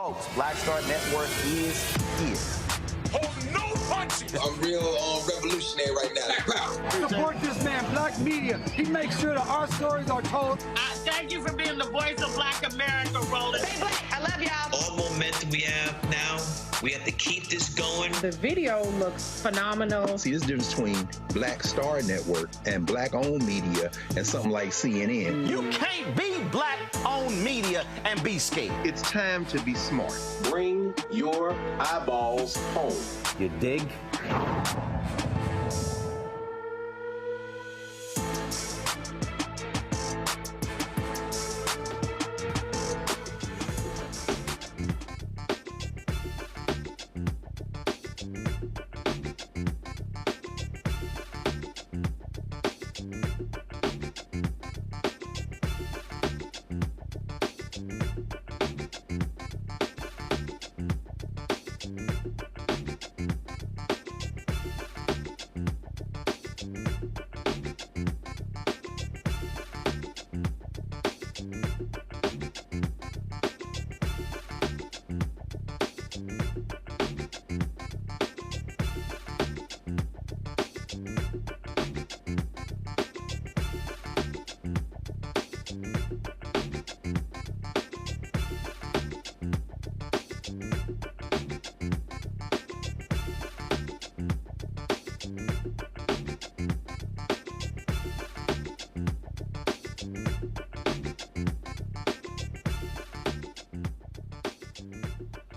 Folks, Black Star Network is here. Oh, no punches! I'm real revolutionary right now. Support this man, Black Media. He makes sure that our stories are told. Thank you for being the voice of Black America, Roland. Stay black. I love y'all. All momentum we have now, we have to keep this going. The video looks phenomenal. See, there's a difference between Black Star Network and Black-owned media and something like CNN. You can't be Black-owned media and be scared. It's time to be smart. Bring your eyeballs home. You dig?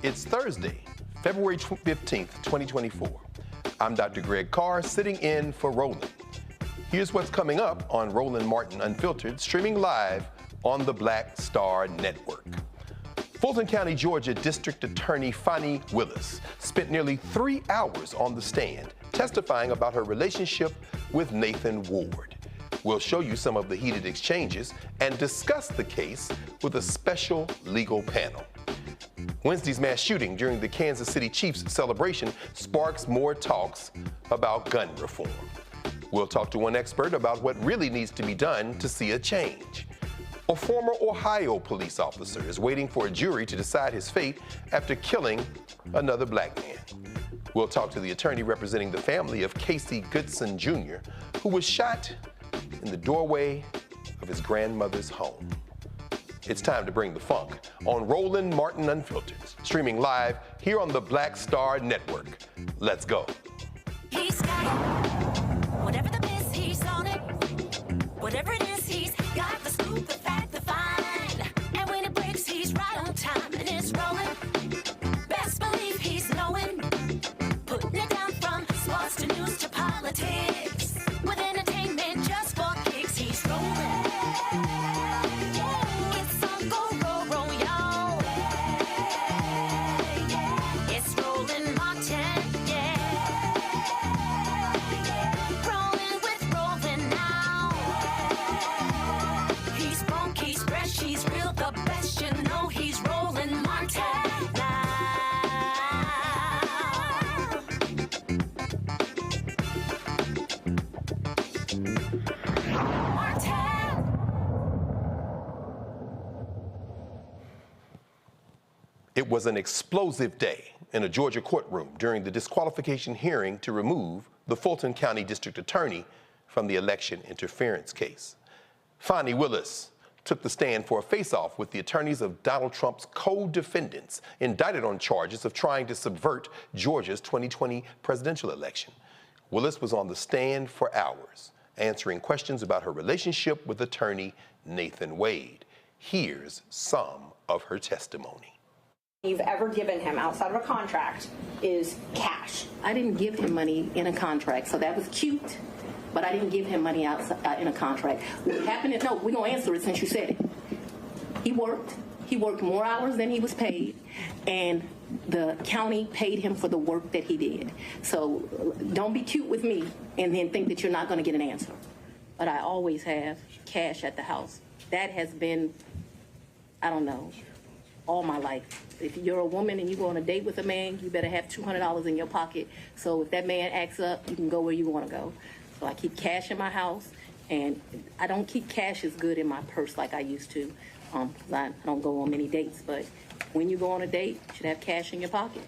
It's Thursday, February 15th, 2024. I'm Dr. Greg Carr, sitting in for Roland. Here's what's coming up on Roland Martin Unfiltered, streaming live on the Black Star Network. Fulton County, Georgia District Attorney Fani Willis spent nearly 3 hours on the stand testifying about her relationship with Nathan Ward. We'll show you some of the heated exchanges and discuss the case with a special legal panel. Wednesday's mass shooting during the Kansas City Chiefs celebration sparks more talks about gun reform. We'll talk to one expert about what really needs to be done to see a change. A former Ohio police officer is waiting for a jury to decide his fate after killing another black man. We'll talk to the attorney representing the family of Casy Goodson Jr., who was shot in the doorway of his grandmother's home. It's time to bring the funk on Roland Martin Unfiltered, streaming live here on the Black Star Network. Let's go. He's got it. Whatever the best, he's on it. Whatever it is, he's got the scoop, the fact, the find. And when it breaks, he's right on time and it's rolling. Best believe he's knowing. Putting it down from sports to news to politics. With entertainment just for kicks, he's rolling. It was an explosive day in a Georgia courtroom during the disqualification hearing to remove the Fulton County District Attorney from the election interference case. Fani Willis took the stand for a face-off with the attorneys of Donald Trump's co-defendants indicted on charges of trying to subvert Georgia's 2020 presidential election. Willis was on the stand for hours, answering questions about her relationship with attorney Nathan Wade. Here's some of her testimony. You've ever given him outside of a contract is cash. I didn't give him money in a contract, so that was cute, but I didn't give him money outside in a contract. What happened is, no, we're going to answer it since you said it. He worked more hours than he was paid, and the county paid him for the work that he did. So don't be cute with me and then think that you're not going to get an answer. But I always have cash at the house. That has been, I don't know, all my life. If you're a woman and you go on a date with a man, you better have $200 in your pocket. So if that man acts up, you can go where you want to go. So I keep cash in my house, and I don't keep cash as good in my purse like I used to. 'Cause I don't go on many dates, but When you go on a date, you should have cash in your pocket.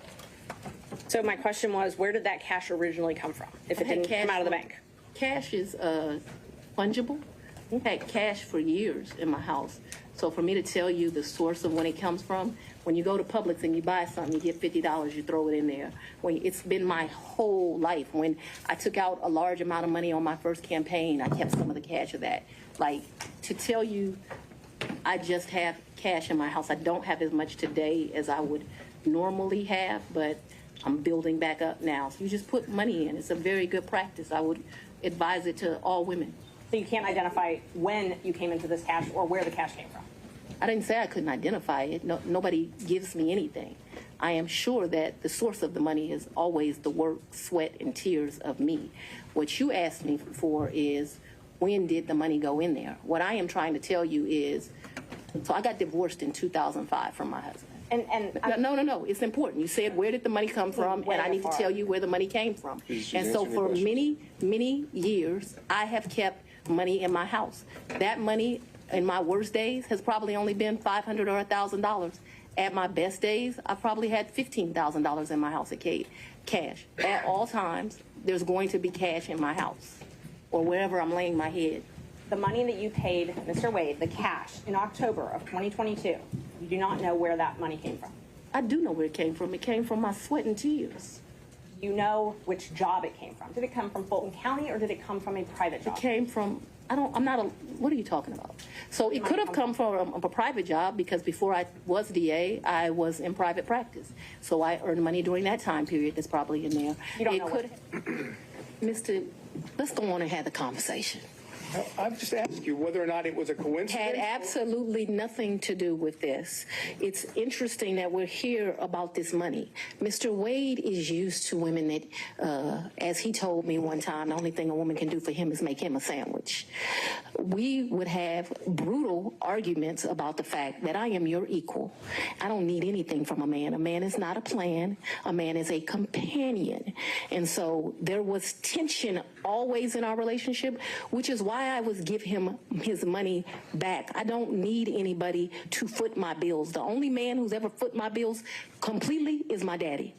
So my question was, where did that cash originally come from, if it didn't come out of the bank? Cash is fungible. I've had cash for years in my house. So for me to tell you the source of when it comes from, when you go to Publix and you buy something, you get $50, you throw it in there. It's been my whole life. When I took out a large amount of money on my first campaign, I kept some of the cash of that. Like, to tell you I just have cash in my house, I don't have as much today as I would normally have, but I'm building back up now. So you just put money in. It's a very good practice. I would advise it to all women. So you can't identify when you came into this cash or where the cash came from? I didn't say I couldn't identify it. No, nobody gives me anything. I am sure that the source of the money is always the work, sweat, and tears of me. What you asked me for is, when did the money go in there? What I am trying to tell you is, so I got divorced in 2005 from my husband. No, it's important. You said, where did the money come from? And I need to tell you where the money came from. And so for many, many years, I have kept money in my house. That money in my worst days has probably only been $500 or $1,000. At my best days, I probably had $15,000 in my house at cash. At all times, there's going to be cash in my house or wherever I'm laying my head. The money that you paid Mr. Wade, the cash, in October of 2022, you do not know where that money came from? I do know where it came from. It came from my sweat and tears. You know which job it came from? Did it come from Fulton County or did it come from a private job? It came from, what are you talking about? So it could have come from a private job because before I was DA, I was in private practice. So I earned money during that time period that's probably in there. You don't know Mr., let's go on and have the conversation. I've just asked you whether or not it was a coincidence. Had absolutely nothing to do with this. It's interesting that we're here about this money. Mr. Wade is used to women that, as he told me one time, the only thing a woman can do for him is make him a sandwich. We would have brutal arguments about the fact that I am your equal. I don't need anything from a man. A man is not a plan. A man is a companion. And so there was tension always in our relationship, which is why I would give him his money back. I don't need anybody to foot my bills. The only man who's ever foot my bills completely is my daddy.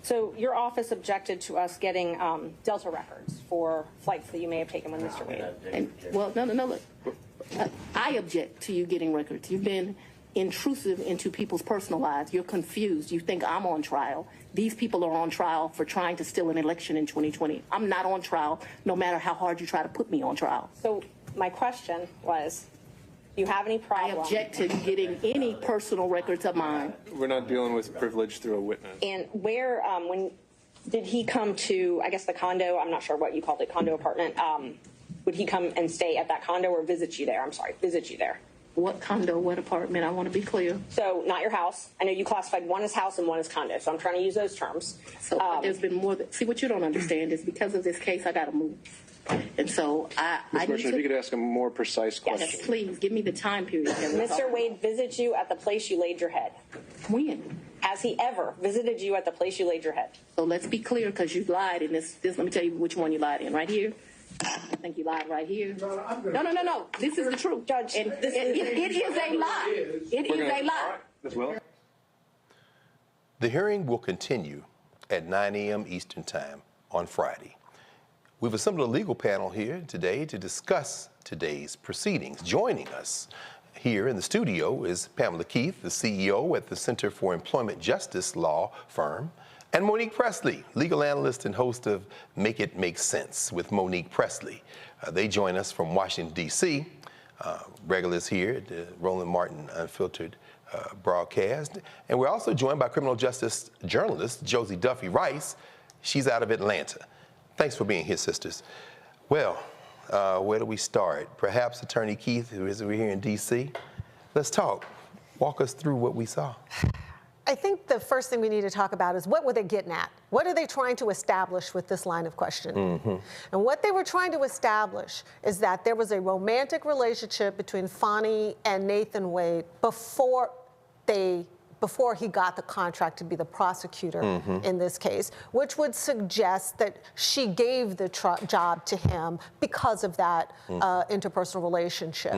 So your office objected to us getting Delta records for flights that you may have taken with Mr. Wade. No, look. I object to you getting records. You've been intrusive into people's personal lives. You're confused. You think I'm on trial. These people are on trial for trying to steal an election in 2020. I'm not on trial, no matter how hard you try to put me on trial. So my question was, do you have any problem? I object to getting any personal records of mine. We're not dealing with privilege through a witness. And where, when did he come to, I guess the condo, I'm not sure what you called it, condo apartment, would he come and stay at that condo or visit you there? I'm sorry, visit you there. What condo, what apartment? I want to be clear. So not your house. I know you classified one as house and one as condo, so I'm trying to use those terms. So there's been more see, what you don't understand is because of this case, I got to move. And so I need to... If you could ask a more precise question. Yes, please, give me the time period. Mr. Wade visited you at the place you laid your head. When? Has he ever visited you at the place you laid your head? So let's be clear, because you lied in this. Let me tell you which one you lied in. Right here. I think you lied right here. No. This is the truth, Judge. And it is a lie. It is a lie. As well. The hearing will continue at 9 a.m. Eastern Time on Friday. We've assembled a legal panel here today to discuss today's proceedings. Joining us here in the studio is Pamela Keith, the CEO at the Center for Employment Justice Law Firm, and Monique Presley, legal analyst and host of Make It Make Sense with Monique Presley. They join us from Washington, D.C., regulars here at the Roland Martin Unfiltered broadcast. And we're also joined by criminal justice journalist Josie Duffy Rice. She's out of Atlanta. Thanks for being here, sisters. Well, where do we start? Perhaps Attorney Keith, who is over here in D.C. Let's talk. Walk us through what we saw. I think the first thing we need to talk about is what were they getting at? What are they trying to establish with this line of questioning? Mm-hmm. And what they were trying to establish is that there was a romantic relationship between Fani and Nathan Wade before they before he got the contract to be the prosecutor in this case, which would suggest that she gave the job to him because of that interpersonal relationship.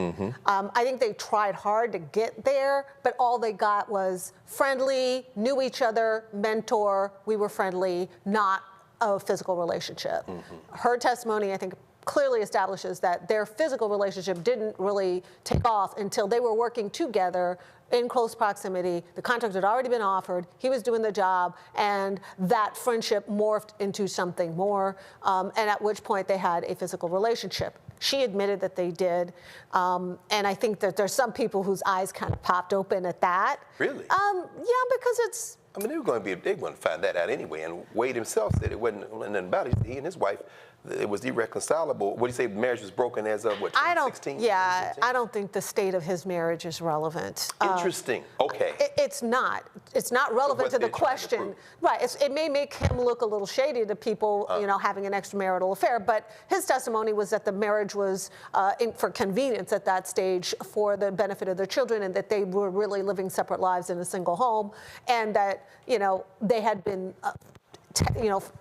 I think they tried hard to get there, but all they got was friendly, knew each other, mentor, we were friendly, not a physical relationship. Her testimony, I think, clearly establishes that their physical relationship didn't really take off until they were working together in close proximity. The contract had already been offered. He was doing the job, and that friendship morphed into something more, and at which point they had a physical relationship. She admitted that they did, and I think that there's some people whose eyes kind of popped open at that. Really? Yeah, because it's... I mean, they were going to find that out anyway, and Wade himself said it wasn't nothing about it. He and his wife, it was irreconcilable. What do you say, the marriage was broken as of, what, 2016? I don't think the state of his marriage is relevant. Interesting. Okay. It's not. It's not relevant to the question. Right. It may make him look a little shady to people, you know, having an extramarital affair, but his testimony was that the marriage was for convenience at that stage for the benefit of their children, and that they were really living separate lives in a single home, and that, you know, they had been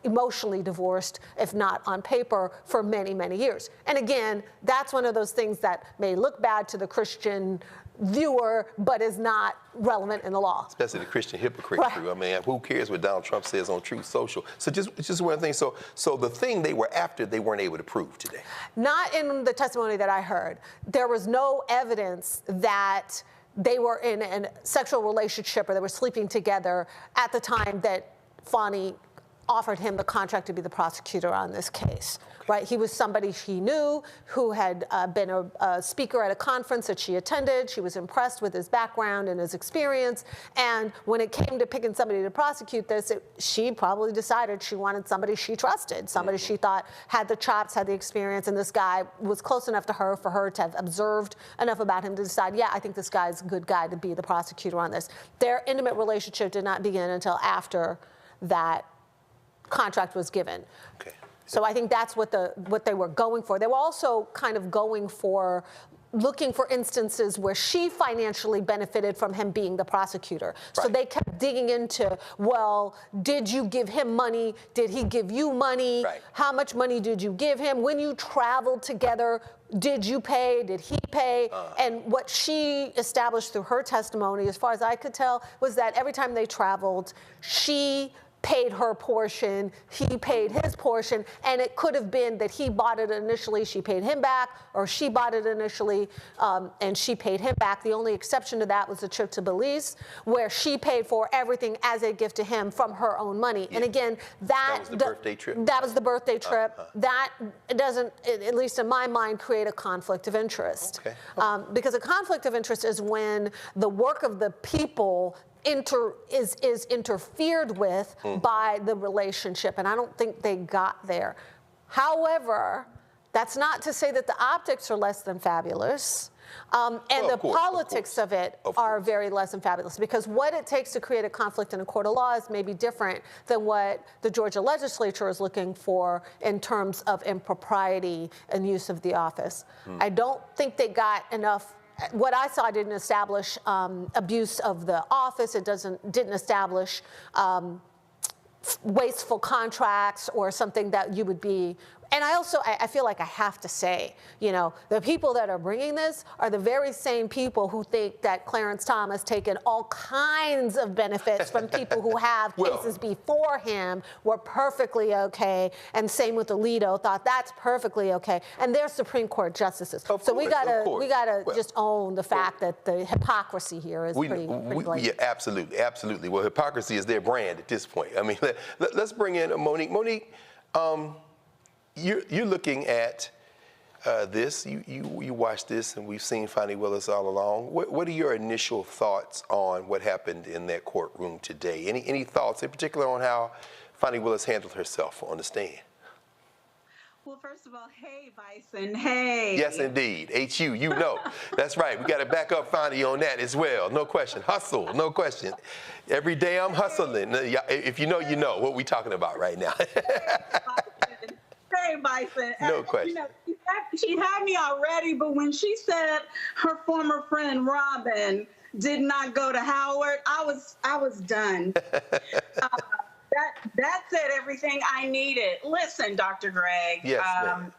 emotionally divorced, if not on paper, for many, many years. And again, that's one of those things that may look bad to the Christian viewer, but is not relevant in the law. Especially the Christian hypocrite crew. I mean, who cares what Donald Trump says on Truth Social? So just one thing. So the thing they were after, they weren't able to prove today. Not in the testimony that I heard. There was no evidence that they were in a sexual relationship or they were sleeping together at the time that Fani offered him the contract to be the prosecutor on this case, right? He was somebody she knew who had been a speaker at a conference that she attended. She was impressed with his background and his experience. And when it came to picking somebody to prosecute this, she probably decided she wanted somebody she trusted, somebody she thought had the chops, had the experience, and this guy was close enough to her for her to have observed enough about him to decide, yeah, I think this guy's a good guy to be the prosecutor on this. Their intimate relationship did not begin until after that contract was given. Okay. So I think that's what they were going for. They were also kind of looking for instances where she financially benefited from him being the prosecutor. Right. So they kept digging into, well, did you give him money? Did he give you money? Right. How much money did you give him? When you traveled together, did you pay? Did he pay? And what she established through her testimony, as far as I could tell, was that every time they traveled, she paid her portion, he paid his portion, and it could have been that he bought it initially, she paid him back, or she bought it initially, and she paid him back. The only exception to that was the trip to Belize, where she paid for everything as a gift to him from her own money. Yeah. And again, that was the birthday trip. That was the birthday trip. That doesn't, at least in my mind, create a conflict of interest. Okay. Because a conflict of interest is when the work of the people is interfered with by the relationship, and I don't think they got there. However, that's not to say that the optics are less than fabulous, and the politics of it are very less than fabulous, because what it takes to create a conflict in a court of law is maybe different than what the Georgia legislature is looking for in terms of impropriety and use of the office. I don't think they got enough. What I saw didn't establish abuse of the office. It didn't establish wasteful contracts or something that you would be. And I feel like I have to say, you know, the people that are bringing this are the very same people who think that Clarence Thomas taken all kinds of benefits from people who have cases before him were perfectly okay. And same with Alito, thought that's perfectly okay. And they're Supreme Court justices. So we gotta just own the fact that the hypocrisy here is pretty blatant. Yeah, absolutely, absolutely. Well, hypocrisy is their brand at this point. I mean, let's bring in Monique. Monique, you're looking at this. You watched this, and we've seen Fani Willis all along. What are your initial thoughts on what happened in that courtroom today? Any thoughts in particular on how Fani Willis handled herself on the stand? Well, first of all, hey, Bison, hey. Yes, indeed. H-U, you know. That's right. We got to back up Fani on that as well. No question. Hustle, no question. Every day I'm hustling. If you know, you know what we talking about right now. say, Bison. No question. You know, she had me already, but when she said her former friend Robin did not go to Howard, I was done. That said everything I needed. Listen, Dr. Greg. Yes, ma'am.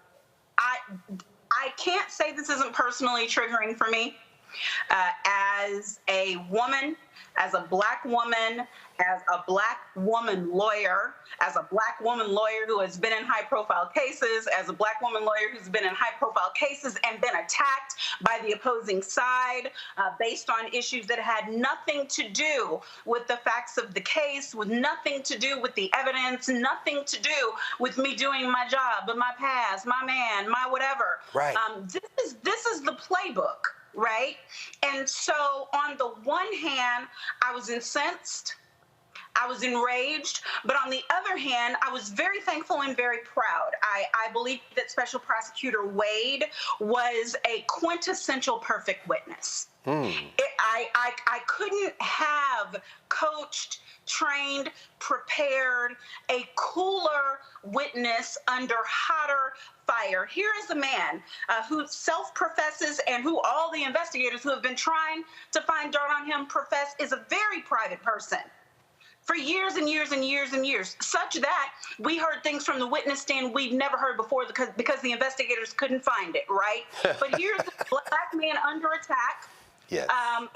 I can't say this isn't personally triggering for me. As a woman, as a black woman, as a black woman lawyer, as a black woman lawyer who has been in high-profile cases, as a black woman lawyer who's been in high-profile cases and been attacked by the opposing side based on issues that had nothing to do with the facts of the case, with nothing to do with the evidence, nothing to do with me doing my job, but my past, my man, my whatever. Right. This is the playbook. Right? And so on the one hand, I was incensed, I was enraged, but on the other hand, I was very thankful and very proud. I believe that Special Prosecutor Wade was a quintessential perfect witness. I couldn't have coached, trained, prepared a cooler witness under hotter fire. Here is a man who self-professes and who all the investigators who have been trying to find dirt on him profess is a very private person for years and years and years and years, such that we heard things from the witness stand we've never heard before because the investigators couldn't find it, right? But here's a black man under attack. Yes.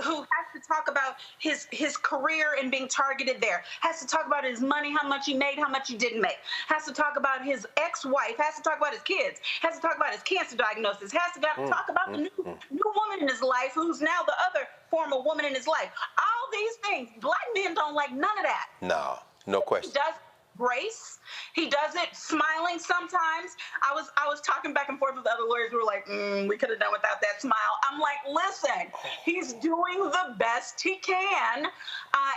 Who has to talk about his career and being targeted there, has to talk about his money, how much he made, how much he didn't make, has to talk about his ex-wife, has to talk about his kids, has to talk about his cancer diagnosis, has to talk about the new woman in his life who's now the other former woman in his life. All these things, black men don't like none of that. No question. He does grace. He does it smiling sometimes. I was talking back and forth with other lawyers who were like, we could have done without that smile. I'm like, listen, he's doing the best he can.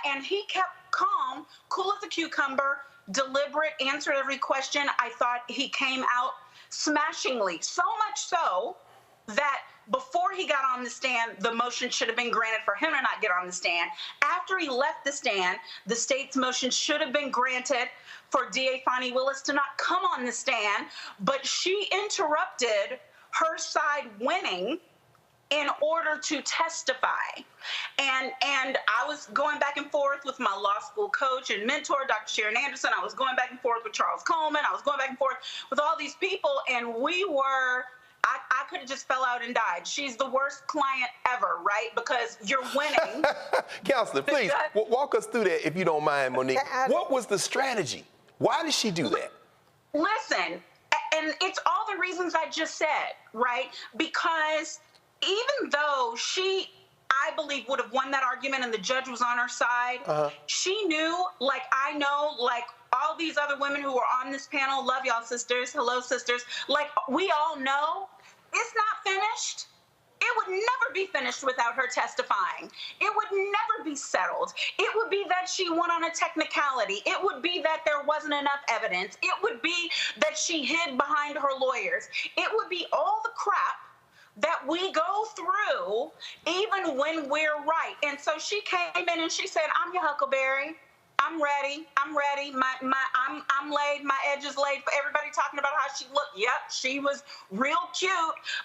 And he kept calm, cool as a cucumber, deliberate, answered every question. I thought he came out smashingly, so much so that before he got on the stand, the motion should have been granted for him to not get on the stand. After he left the stand, the state's motion should have been granted for DA Fani Willis to not come on the stand, but she interrupted her side winning in order to testify. And I was going back and forth with my law school coach and mentor, Dr. Sharon Anderson. I was going back and forth with Charles Coleman. I was going back and forth with all these people, and I could have just fell out and died. She's the worst client ever, right? Because you're winning. Counselor, please, walk us through that if you don't mind, Monique. What was the strategy? Why did she do that? Listen, and it's all the reasons I just said, right? Because even though she, I believe, would have won that argument and the judge was on her side, she knew, like I know, like all these other women who were on this panel, love y'all sisters, hello sisters, like we all know, it's not finished. It would never be finished without her testifying. It would never be settled. It would be that she won on a technicality. It would be that there wasn't enough evidence. It would be that she hid behind her lawyers. It would be all the crap that we go through even when we're right. And so she came in and she said, I'm your Huckleberry. I'm ready. I'm ready. I'm laid. My edge is laid. For everybody talking about how she looked. Yep, she was real cute,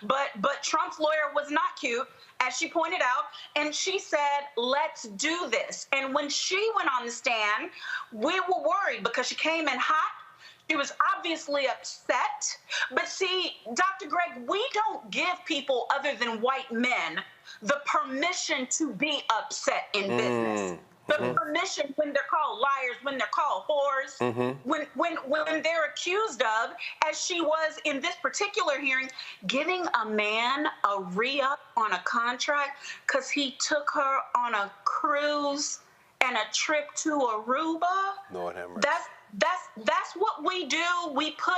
but Trump's lawyer was not cute, as she pointed out. And she said, let's do this. And when she went on the stand, we were worried because she came in hot. She was obviously upset. But see, Dr. Greg, we don't give people other than white men the permission to be upset in business. The permission when they're called liars, when they're called whores, when they're accused of, as she was in this particular hearing, giving a man a re-up on a contract because he took her on a cruise and a trip to Aruba. Lord have mercy. That's what we do. We put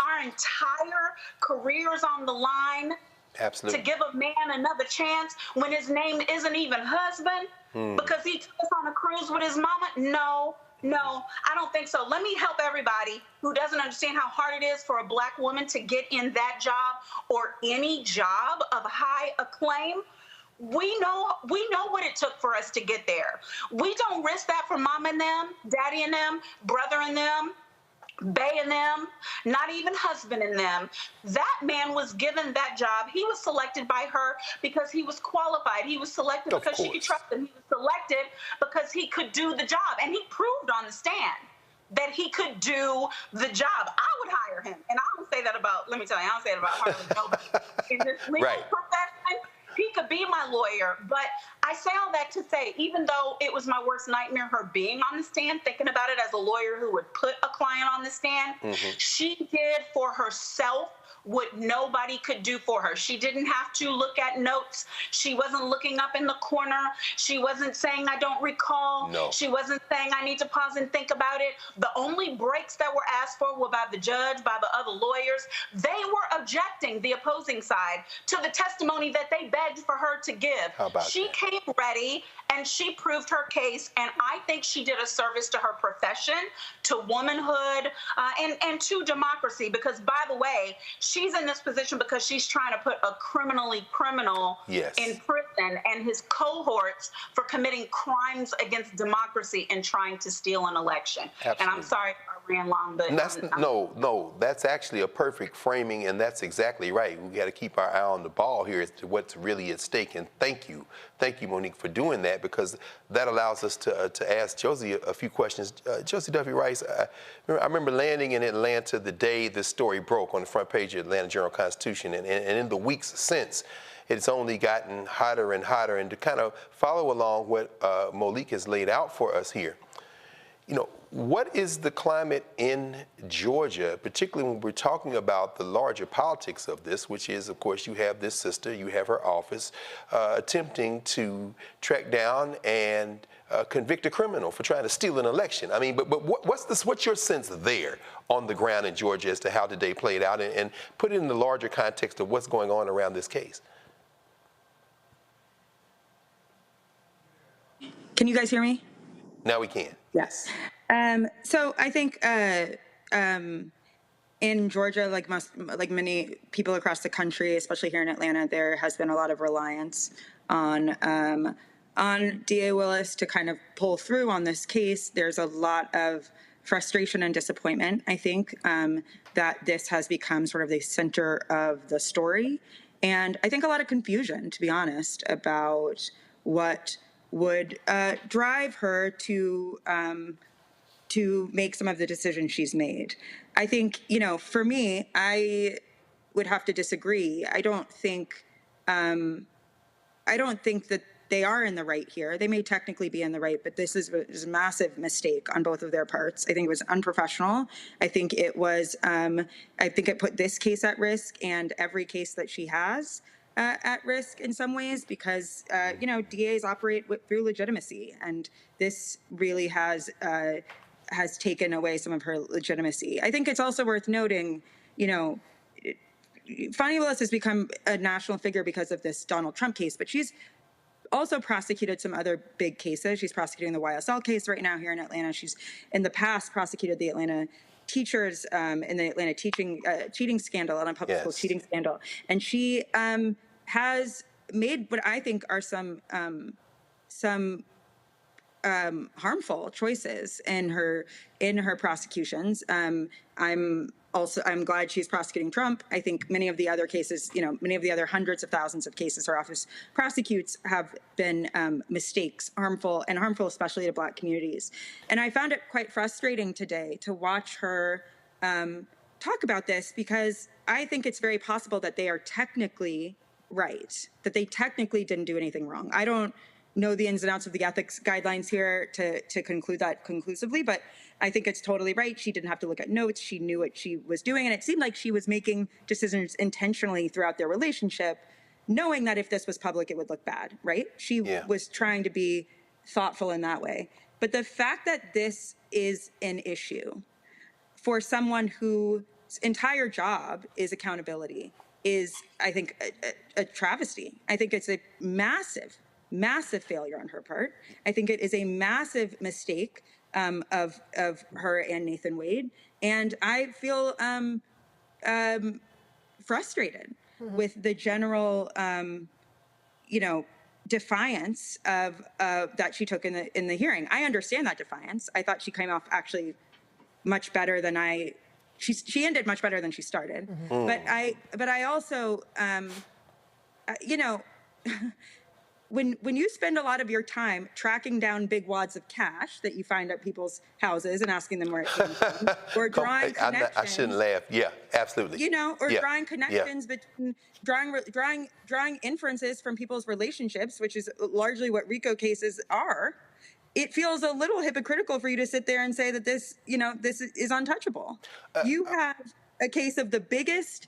our entire careers on the line. Absolutely. To give a man another chance when his name isn't even husband because he took us on a cruise with his mama? No, I don't think so. Let me help everybody who doesn't understand how hard it is for a black woman to get in that job or any job of high acclaim. We know what it took for us to get there. We don't risk that for mama and them, daddy and them, brother and them. Bay and them, not even husband and them. That man was given that job. He was selected by her because he was qualified. He was selected because she could trust him. He was selected because he could do the job. And he proved on the stand that he could do the job. I would hire him. And I don't say that about, let me tell you, I don't say that about hardly nobody. In this legal profession, he could be my lawyer. But I say all that to say, even though it was my worst nightmare, her being on the stand, thinking about it as a lawyer who would put a client on the stand, she did for herself what nobody could do for her. She didn't have to look at notes. She wasn't looking up in the corner. She wasn't saying, I don't recall. No. She wasn't saying, I need to pause and think about it. The only breaks that were asked for were by the judge, by the other lawyers. They were objecting, the opposing side, to the testimony that they begged for her to give. How about she that? came ready and she proved her case. And I think she did a service to her profession, to womanhood, and to democracy. Because, by the way, she's in this position because she's trying to put a criminal in prison and his cohorts for committing crimes against democracy and trying to steal an election. Absolutely. And I'm sorry I ran long, but no, that's actually a perfect framing, and that's exactly right. We got to keep our eye on the ball here as to what's really at stake. And thank you, Monique, for doing that, because that allows us to ask Josie a few questions. Josie Duffy Rice, I remember landing in Atlanta the day this story broke on the front page of Atlanta Journal-Constitution, and in the weeks since, it's only gotten hotter and hotter. And to kind of follow along what Monique has laid out for us here, you know, what is the climate in Georgia, particularly when we're talking about the larger politics of this, which is, of course, you have this sister, you have her office attempting to track down and convict a criminal for trying to steal an election. I mean, but what's your sense there on the ground in Georgia as to how today played out, and put it in the larger context of what's going on around this case? Can you guys hear me? Now we can. Yes. So I think in Georgia, like many people across the country, especially here in Atlanta, there has been a lot of reliance on DA Willis to kind of pull through on this case. There's a lot of frustration and disappointment, I think, that this has become sort of the center of the story. And I think a lot of confusion, to be honest, about what would drive her to make some of the decisions she's made. I think, you know, for me, I would have to disagree. I don't think that they are in the right here. They may technically be in the right, but this is a massive mistake on both of their parts. I think it was unprofessional. I think it was, I think it put this case at risk and every case that she has at risk in some ways, because, you know, DAs operate through legitimacy, and this really has taken away some of her legitimacy. I think it's also worth noting, you know, Fani Willis has become a national figure because of this Donald Trump case, but she's also prosecuted some other big cases. She's prosecuting the YSL case right now here in Atlanta. She's in the past prosecuted the Atlanta teachers in the Atlanta cheating scandal, Atlanta public school cheating scandal. And she has made what I think are some harmful choices in her prosecutions. I'm glad she's prosecuting Trump. I think many of the other cases, you know, many of the other hundreds of thousands of cases her office prosecutes have been mistakes, harmful especially to Black communities. And I found it quite frustrating today to watch her talk about this, because I think it's very possible that they are technically right, that they technically didn't do anything wrong. I don't know the ins and outs of the ethics guidelines here to conclude that conclusively, but I think it's totally right. She didn't have to look at notes. She knew what she was doing, and it seemed like she was making decisions intentionally throughout their relationship, knowing that if this was public, it would look bad, right? She was trying to be thoughtful in that way. But the fact that this is an issue for someone whose entire job is accountability is, I think, a travesty. I think it's a massive failure on her part. I think it is a massive mistake of her and Nathan Wade. And I feel frustrated with the general, you know, defiance of that she took in the hearing. I understand that defiance. I thought she came off actually much better than she ended much better than she started. Mm-hmm. But I also, you know, when you spend a lot of your time tracking down big wads of cash that you find at people's houses and asking them where it came from, or drawing connections. I shouldn't laugh. Yeah, absolutely. You know, or drawing connections between, drawing inferences from people's relationships, which is largely what RICO cases are. It feels a little hypocritical for you to sit there and say that this, you know, this is untouchable. You have a case of the biggest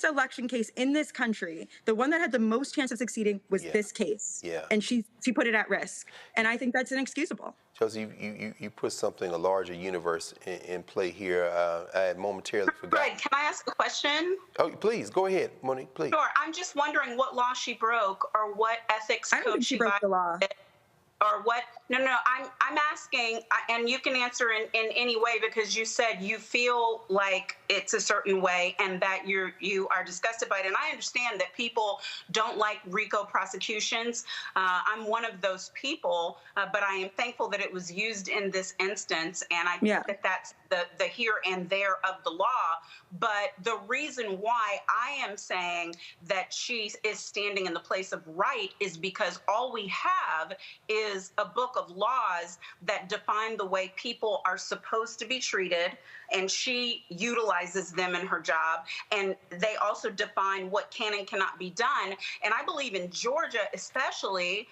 election case in this country. The one that had the most chance of succeeding was this case. Yeah. And she put it at risk. And I think that's inexcusable. Chelsea, you put something, a larger universe in play here. I had momentarily forgot. Greg, can I ask a question? Oh, please, go ahead, Monique, please. Sure. I'm just wondering what law she broke or what ethics code she broke the law. Or what? No, I'm asking, and you can answer in any way, because you said you feel like it's a certain way and that you are disgusted by it. And I understand that people don't like RICO prosecutions. I'm one of those people, but I am thankful that it was used in this instance. And I think that that's the here and there of the law. But the reason why I am saying that she is standing in the place of right is because all we have is a book of laws that define the way people are supposed to be treated, and she utilizes them in her job. And they also define what can and cannot be done. And I believe in Georgia especially,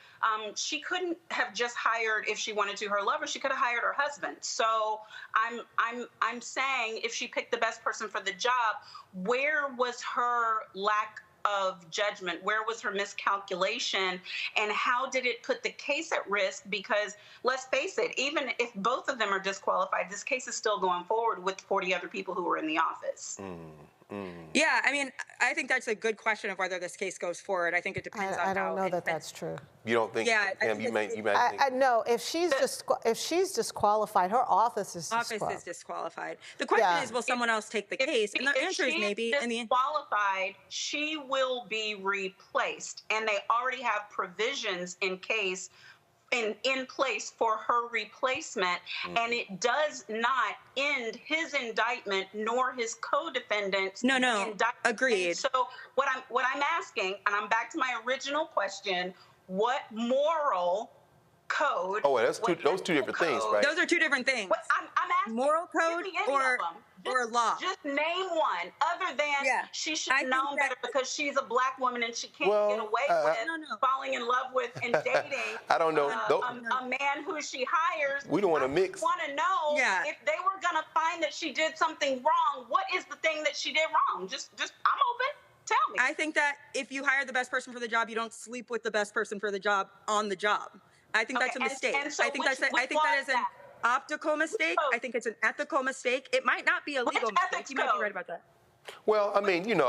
she couldn't have just hired, if she wanted to, her lover. She could have hired her husband. So I'm saying, if she picked the best person for the job, where was her lack of judgment? Where was her miscalculation? And how did it put the case at risk? Because let's face it, even if both of them are disqualified, this case is still going forward with 40 other people who were in the office. Yeah, I mean, I think that's a good question of whether this case goes forward. I think it depends on how. I don't know that that's true. You don't think? Yeah, Pam, you might think. No, if she's disqualified, her office is disqualified. The question is, will someone else take the case? And the answer is maybe. If she's disqualified, she will be replaced, and they already have provisions in place for her replacement, and it does not end his indictment nor his co-defendants. No, agreed. So what I'm asking, and I'm back to my original question: what moral code? Oh, those two different things, right? Those are two different things. I'm asking, moral code or law. Just name one, other than she should have known better because she's a black woman and she can't get away with falling in love with and dating. I don't know. A man who she hires. We don't want to mix. I want to know if they were going to find that she did something wrong. What is the thing that she did wrong? Just I'm open. Tell me. I think that if you hire the best person for the job, you don't sleep with the best person for the job on the job. I think that's a mistake. So I think that is an optical mistake. I think it's an ethical mistake. It might not be a legal mistake. You might be right about that. Well, I mean, hold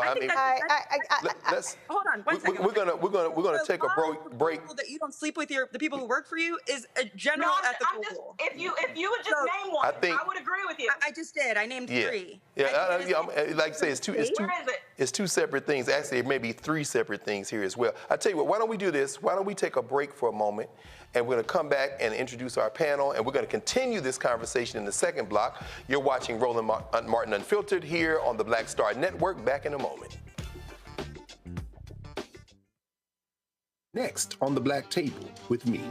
on one second. We're gonna take a break. That you don't sleep with the people who work for you is a general ethical rule. If you would just name one, I would agree with you. I just did. I named three. Like I say, it's two separate things. Actually, it may be three separate things here as well. I tell you what, why don't we do this? Why don't we take a break for a moment? And we're going to come back and introduce our panel, and we're going to continue this conversation in the second block. You're watching Roland Martin Unfiltered here on the Black Star Network. Back in a moment. Next on the Black Table with me,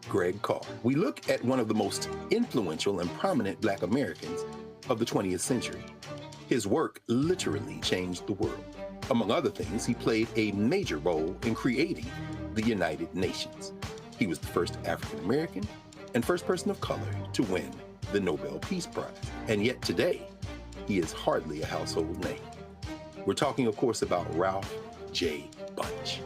Greg Carr, we look at one of the most influential and prominent Black Americans of the 20th century. His work literally changed the world. Among other things, he played a major role in creating the United Nations. He was the first African American and first person of color to win the Nobel Peace Prize. And yet today, he is hardly a household name. We're talking, of course, about Ralph J. Bunche.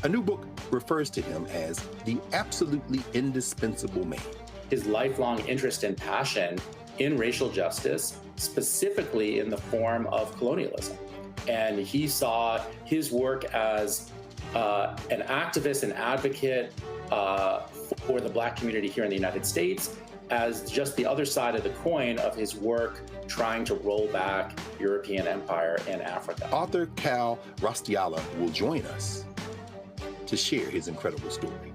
A new book refers to him as the absolutely indispensable man. His lifelong interest and passion in racial justice, specifically in the form of colonialism. And he saw his work as an activist and advocate for the Black community here in the United States as just the other side of the coin of his work trying to roll back European empire in Africa. Author Cal Rostiala will join us to share his incredible story.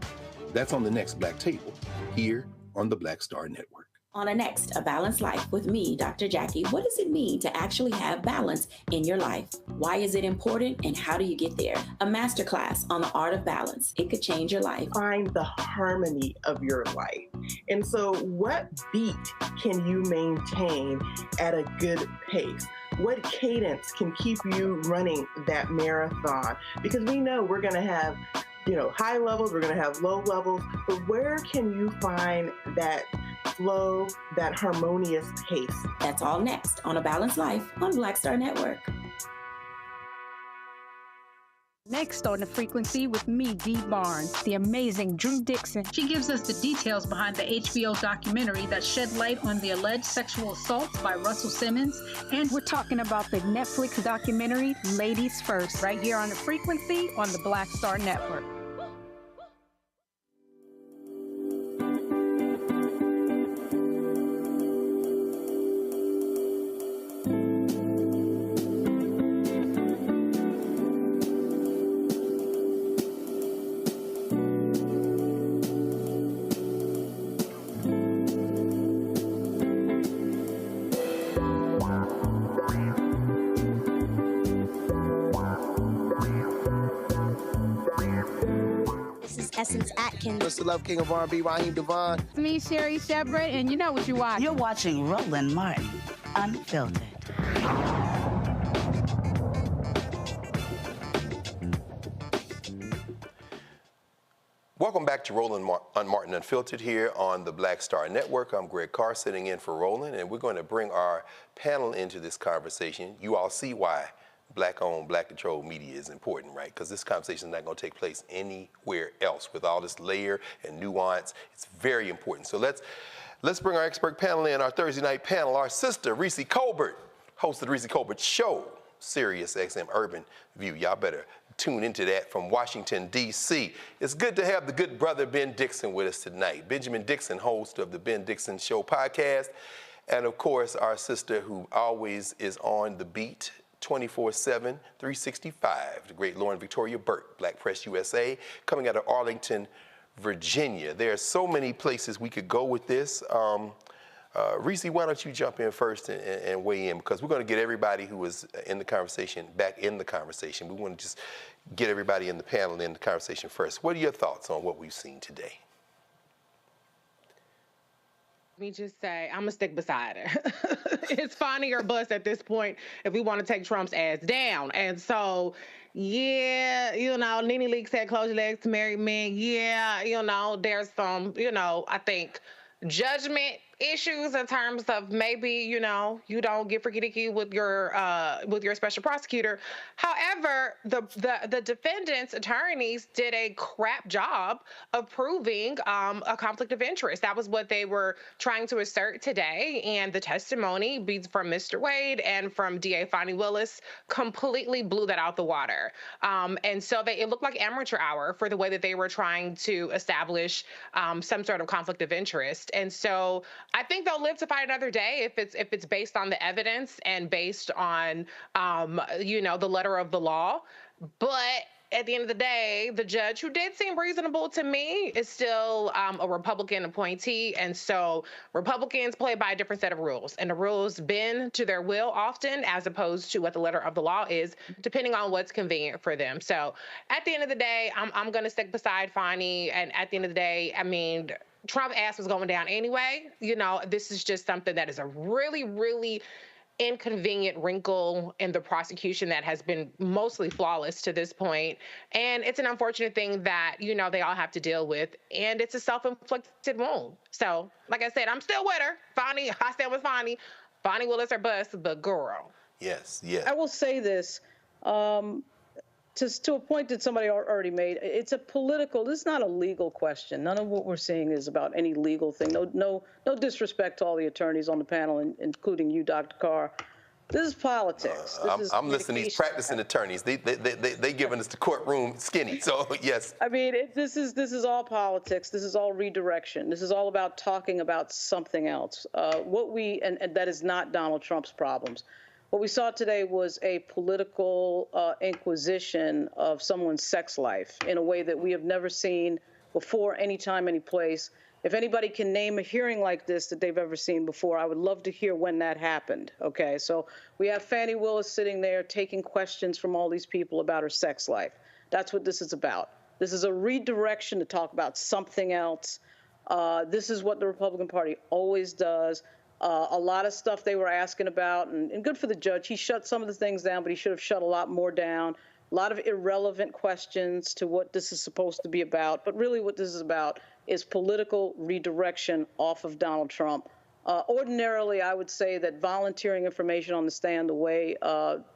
That's on the next Black Table here on the Black Star Network. On A Balanced Life with me, Dr. Jackie, what does it mean to actually have balance in your life? Why is it important and how do you get there? A masterclass on the art of balance. It could change your life. Find the harmony of your life. And so what beat can you maintain at a good pace? What cadence can keep you running that marathon? Because we know we're going to have, high levels, we're going to have low levels, but where can you find that flow, that harmonious pace? That's all next on A Balanced Life on Black Star Network. Next on The Frequency with me, Dee Barnes, the amazing Drew Dixon. She gives us the details behind the HBO documentary that shed light on the alleged sexual assaults by Russell Simmons. And we're talking about the Netflix documentary, Ladies First, right here on The Frequency on the Black Star Network. Atkins. Mr. Love King of R&B, Raheem Devon. It's me, Sherry Shepard, and you know what you watch. You're watching Roland Martin, Unfiltered. Welcome back to Roland Martin Unfiltered here on the Black Star Network. I'm Greg Carr sitting in for Roland, and we're going to bring our panel into this conversation. You all see why Black-owned, Black-controlled media is important, right? Because this conversation is not going to take place anywhere else with all this layer and nuance. It's very important. So let's bring our expert panel in, our Thursday night panel. Our sister, Reese Colbert, host of the Reese Colbert Show, Sirius XM Urban View. Y'all better tune into that from Washington, D.C. It's good to have the good brother Ben Dixon with us tonight. Benjamin Dixon, host of the Ben Dixon Show podcast. And, of course, our sister who always is on the beat, 24/7, 365, the great Lauren Victoria Burke, Black Press USA, coming out of Arlington, Virginia. There are so many places we could go with this. Reese, why don't you jump in first and weigh in, because we're going to get everybody who was in the conversation back in the conversation. We want to just get everybody in the panel in the conversation first. What are your thoughts on what we've seen today? Let me just say, I'm going to stick beside her. It's Fani or bust at this point if we want to take Trump's ass down. And so, yeah, Nene Leakes said close your legs to married men. Yeah, there's some, I think judgment issues in terms of maybe, you don't get freaky-deaky with your special prosecutor. However, the defendant's attorneys did a crap job of proving a conflict of interest. That was what they were trying to assert today, and the testimony from Mr. Wade and from DA Fani Willis completely blew that out the water. And so it looked like amateur hour for the way that they were trying to establish some sort of conflict of interest. And so I think they'll live to fight another day if it's based on the evidence and based on, the letter of the law. But at the end of the day, the judge, who did seem reasonable to me, is still a Republican appointee. And so Republicans play by a different set of rules. And the rules bend to their will often, as opposed to what the letter of the law is, depending on what's convenient for them. So at the end of the day, I'm going to stick beside Fani. And at the end of the day, Trump's ass was going down anyway. This is just something that is a really, really inconvenient wrinkle in the prosecution that has been mostly flawless to this point. And it's an unfortunate thing that, they all have to deal with. And it's a self-inflicted wound. So, like I said, I'm still with her. Fani, I stand with Fani. Fani Willis or bust, but girl. Yes. I will say this. To a point that somebody already made, it's a political, this is not a legal question. None of what we're seeing is about any legal thing. No disrespect to all the attorneys on the panel, including you, Dr. Carr. This is politics. I'm listening to these practicing attorneys. They giving us the courtroom skinny. So yes. This is all politics. This is all redirection. This is all about talking about something else. And that is not Donald Trump's problems. What we saw today was a political inquisition of someone's sex life in a way that we have never seen before, anytime, any place. If anybody can name a hearing like this that they've ever seen before, I would love to hear when that happened. Okay, so we have Fani Willis sitting there taking questions from all these people about her sex life. That's what this is about. This is a redirection to talk about something else. This is what the Republican Party always does. A lot of stuff they were asking about, and good for the judge. He shut some of the things down, but he should have shut a lot more down. A lot of irrelevant questions to what this is supposed to be about. But really what this is about is political redirection off of Donald Trump. Ordinarily, I would say that volunteering information on the stand the way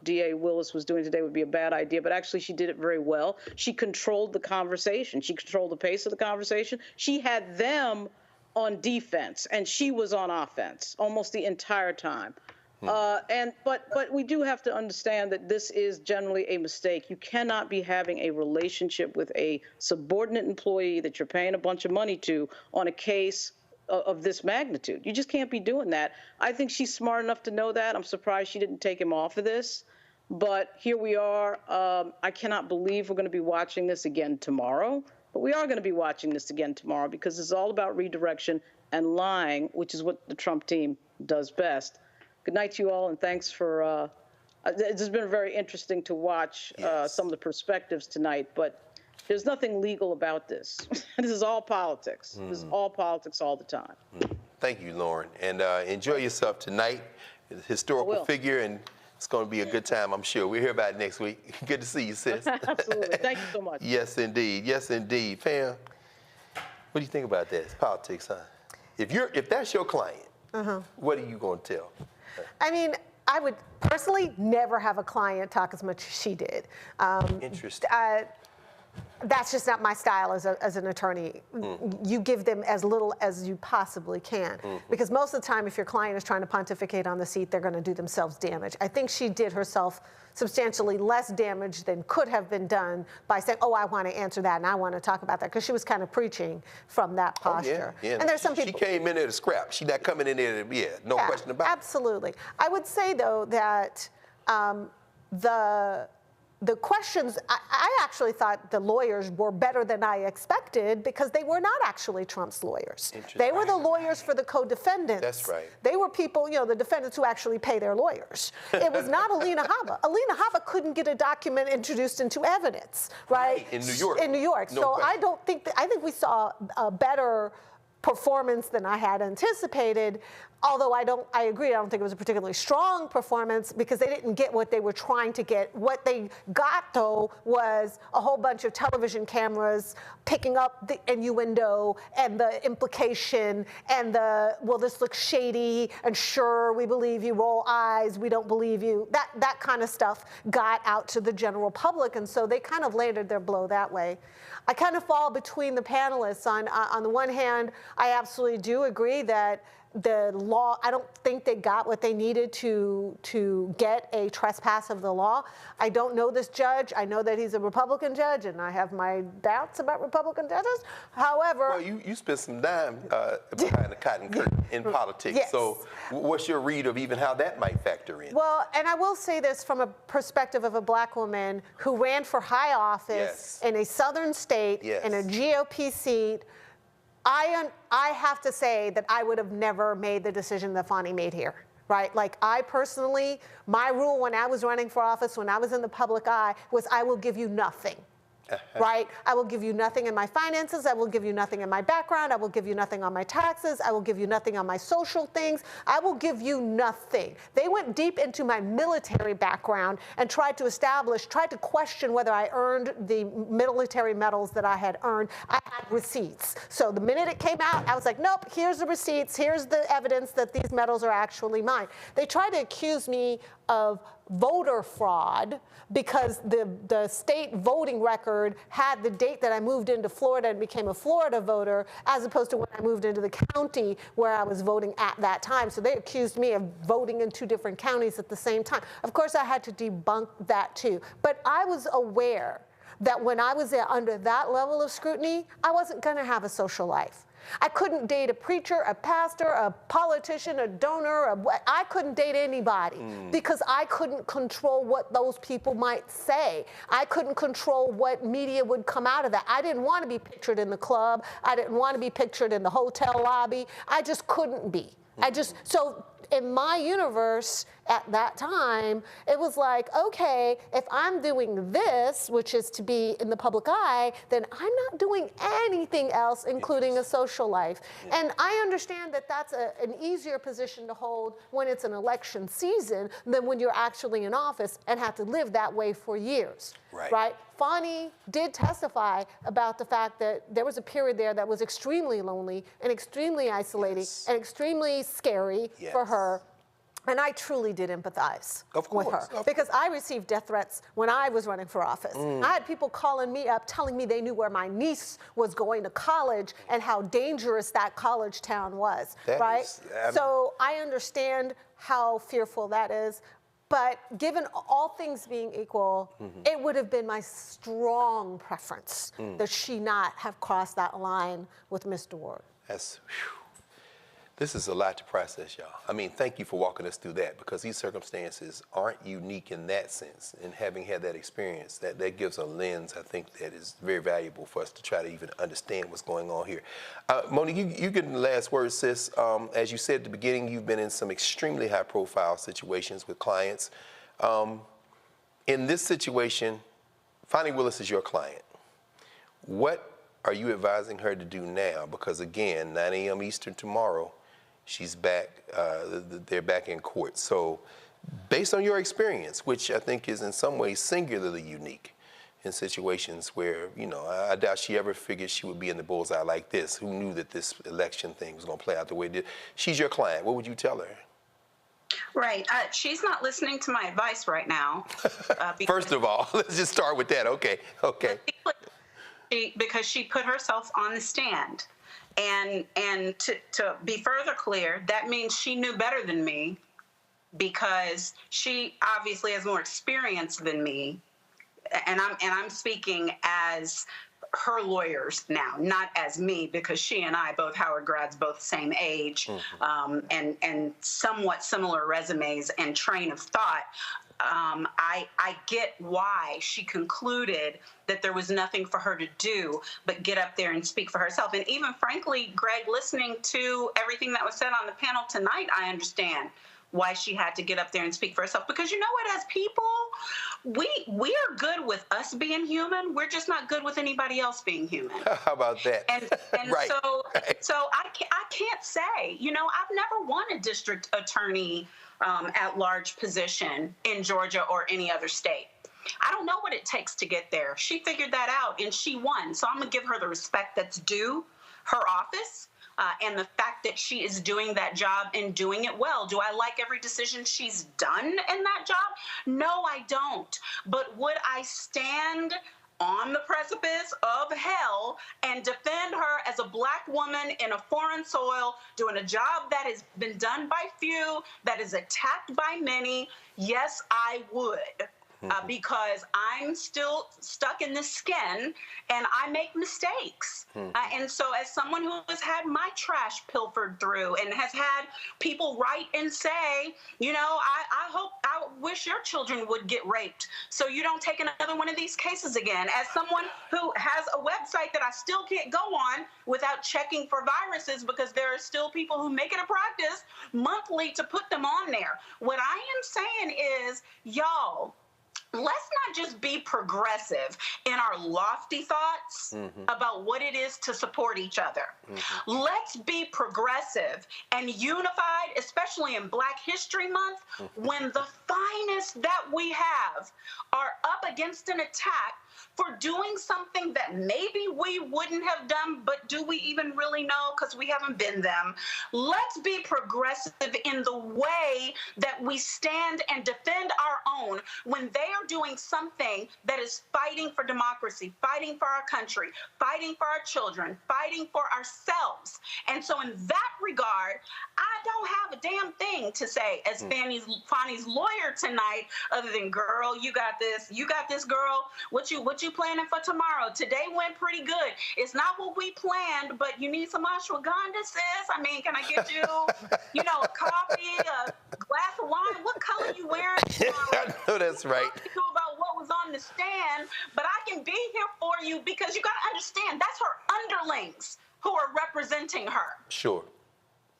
DA Willis was doing today would be a bad idea, but actually she did it very well. She controlled the conversation. She controlled the pace of the conversation. She had them on defense, and she was on offense almost the entire time. But we do have to understand that this is generally a mistake. You cannot be having a relationship with a subordinate employee that you're paying a bunch of money to on a case of this magnitude. You just can't be doing that. I think she's smart enough to know that. I'm surprised she didn't take him off of this. But here we are. I cannot believe we're going to be watching this again tomorrow. But we are going to be watching this again tomorrow because it's all about redirection and lying, which is what the Trump team does best. Good night to you all, and thanks for, it's been very interesting to watch some of the perspectives tonight, but there's nothing legal about this. This is all politics. This is all politics all the time. Thank you, Lauren, and enjoy yourself tonight. It's a historical figure, and it's going to be a good time, I'm sure. We'll hear about it next week. Good to see you, sis. Absolutely. Thank you so much. Yes, indeed. Yes, indeed. Pam, what do you think about that? It's politics, huh? If that's your client, what are you going to tell? I mean, I would personally never have a client talk as much as she did. Interesting. That's just not my style as an attorney. You give them as little as you possibly can. Because most of the time, if your client is trying to pontificate on the seat, they're going to do themselves damage. I think she did herself substantially less damage than could have been done by saying, oh, I want to answer that and I want to talk about that, because she was kind of preaching from that posture. Yeah. And there's some people. She came in there to scrap. She's not coming in there to, no question about it. Absolutely. I would say, though, that the questions, I actually thought the lawyers were better than I expected because they were not actually Trump's lawyers. They were the lawyers for the co-defendants. That's right. They were people, the defendants who actually pay their lawyers. It was not Alina Habba. Alina Habba couldn't get a document introduced into evidence, right? In New York. In New York. No so question. I think we saw a better performance than I had anticipated. Although I agree, I don't think it was a particularly strong performance because they didn't get what they were trying to get. What they got, though, was a whole bunch of television cameras picking up the innuendo and the implication and well, this looks shady, and sure, we believe you, roll eyes, we don't believe you. That kind of stuff got out to the general public, and so they kind of landed their blow that way. I kind of fall between the panelists. On the one hand, I absolutely do agree that the law, I don't think they got what they needed to get a trespass of the law. I don't know this judge. I know that he's a Republican judge, and I have my doubts about Republican judges. However, well, you spent some time behind the cotton curtain in politics. Yes. So what's your read of even how that might factor in? Well, and I will say this from a perspective of a black woman who ran for high office in a southern state in a GOP seat. I have to say that I would have never made the decision that Fani made here, right? Like, I personally, my rule when I was running for office, when I was in the public eye, was I will give you nothing. Right? I will give you nothing in my finances. I will give you nothing in my background. I will give you nothing on my taxes. I will give you nothing on my social things. I will give you nothing. They went deep into my military background and tried to question whether I earned the military medals that I had earned. I had receipts. So the minute it came out, I was like, nope, here's the receipts. Here's the evidence that these medals are actually mine. They tried to accuse me of voter fraud because the state voting record had the date that I moved into Florida and became a Florida voter, as opposed to when I moved into the county where I was voting at that time. So they accused me of voting in two different counties at the same time. Of course, I had to debunk that too. But I was aware that when I was under that level of scrutiny, I wasn't going to have a social life. I couldn't date a preacher, a pastor, a politician, a donor. I couldn't date anybody because I couldn't control what those people might say. I couldn't control what media would come out of that. I didn't want to be pictured in the club. I didn't want to be pictured in the hotel lobby. I just couldn't be. So in my universe at that time, it was like, okay, if I'm doing this, which is to be in the public eye, then I'm not doing anything else, including a social life. And I understand that that's an easier position to hold when it's an election season than when you're actually in office and have to live that way for years, right? Fani did testify about the fact that there was a period there that was extremely lonely and extremely isolating and extremely scary for her. And I truly did empathize with her because I received death threats when I was running for office. I had people calling me up telling me they knew where my niece was going to college and how dangerous that college town was, So I understand how fearful that is. But given all things being equal, it would have been my strong preference that she not have crossed that line with Mr. Ward. This is a lot to process, y'all. I mean, thank you for walking us through that, because these circumstances aren't unique in that sense. And having had that experience, that gives a lens, I think, that is very valuable for us to try to even understand what's going on here. Monique, you get the last word, sis. As you said at the beginning, you've been in some extremely high-profile situations with clients. In this situation, Fani Willis is your client. What are you advising her to do now? Because again, 9 a.m. Eastern tomorrow, she's back, they're back in court. So based on your experience, which I think is in some ways singularly unique in situations where, you know, I doubt she ever figured she would be in the bullseye like this. Who knew that this election thing was gonna play out the way it did? She's your client. What would you tell her? Right. She's not listening to my advice right now. First of all, let's just start with that. Okay. Because she put herself on the stand. And to be further clear, that means she knew better than me, because she obviously has more experience than me. And I'm speaking as her lawyers now, not as me, because she and I, both Howard grads, both same age, and somewhat similar resumes and train of thought. I get why she concluded that there was nothing for her to do but get up there and speak for herself. And even frankly, Greg, listening to everything that was said on the panel tonight, I understand why she had to get up there and speak for herself. Because you know what, as people, we are good with us being human. We're just not good with anybody else being human. How about that? And so I can't say, you know, I've never won a district attorney at large position in Georgia or any other state. I don't know what it takes to get there. She figured that out and she won. So I'm gonna give her the respect that's due her office. And the fact that she is doing that job and doing it well. Do I like every decision she's done in that job? No, I don't. But would I stand on the precipice of hell and defend her as a Black woman in a foreign soil, doing a job that has been done by few, that is attacked by many? Yes, I would. Because I'm still stuck in this skin and I make mistakes. And so as someone who has had my trash pilfered through and has had people write and say, you know, I wish your children would get raped so you don't take another one of these cases again. As someone who has a website that I still can't go on without checking for viruses, because there are still people who make it a practice monthly to put them on there. What I am saying is, y'all, let's not just be progressive in our lofty thoughts about what it is to support each other. Let's be progressive and unified, especially in Black History Month, when the finest that we have are up against an attack for doing something that maybe we wouldn't have done, but do we even really know? Because we haven't been them. Let's be progressive in the way that we stand and defend our own when they are doing something that is fighting for democracy, fighting for our country, fighting for our children, fighting for ourselves. And so in that regard, I don't have a damn thing to say as Fani's lawyer tonight, other than, girl, you got this, girl. What you you planning for tomorrow? Today went pretty good. It's not what we planned, but you need some ashwagandha, sis? I mean, can I get you, you know, a coffee, a glass of wine? What color you wearing? I know that's right. About what was on the stand, but I can be here for you because you got to understand that's her underlings who are representing her. Sure.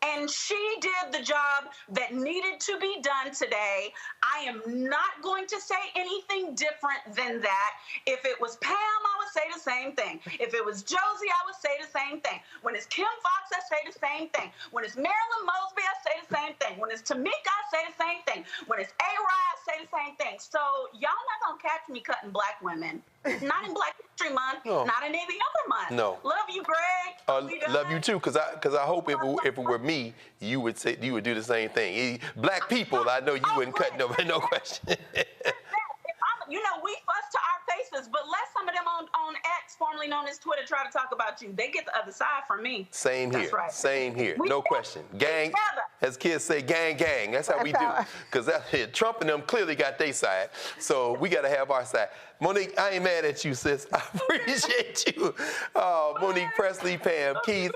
And she did the job that needed to be done today. I am not going to say anything different than that. If it was Pam, I would say the same thing. If it was Josie, I would say the same thing. When it's Kim Fox, I say the same thing. When it's Marilyn Mosby, I say the same thing. When it's Tamika, I say the same thing. When it's A-Rod, I say the same thing. So y'all not going to catch me cutting black women. Not in Black History Month, not in any other month. No. Love you, Greg. Love you too, because I hope if it were me, you would do the same thing. Black people, I know you wouldn't cut no question. You know, we fuss to our faces, but let some of them on X, formerly known as Twitter, try to talk about you. They get the other side from me. Same here. That's right. Same here. No question. Gang, as kids say, gang, gang. That's how we do. Because Trump and them clearly got their side. So we got to have our side. Monique, I ain't mad at you, sis. I appreciate you. Monique Presley, Pam, Keith.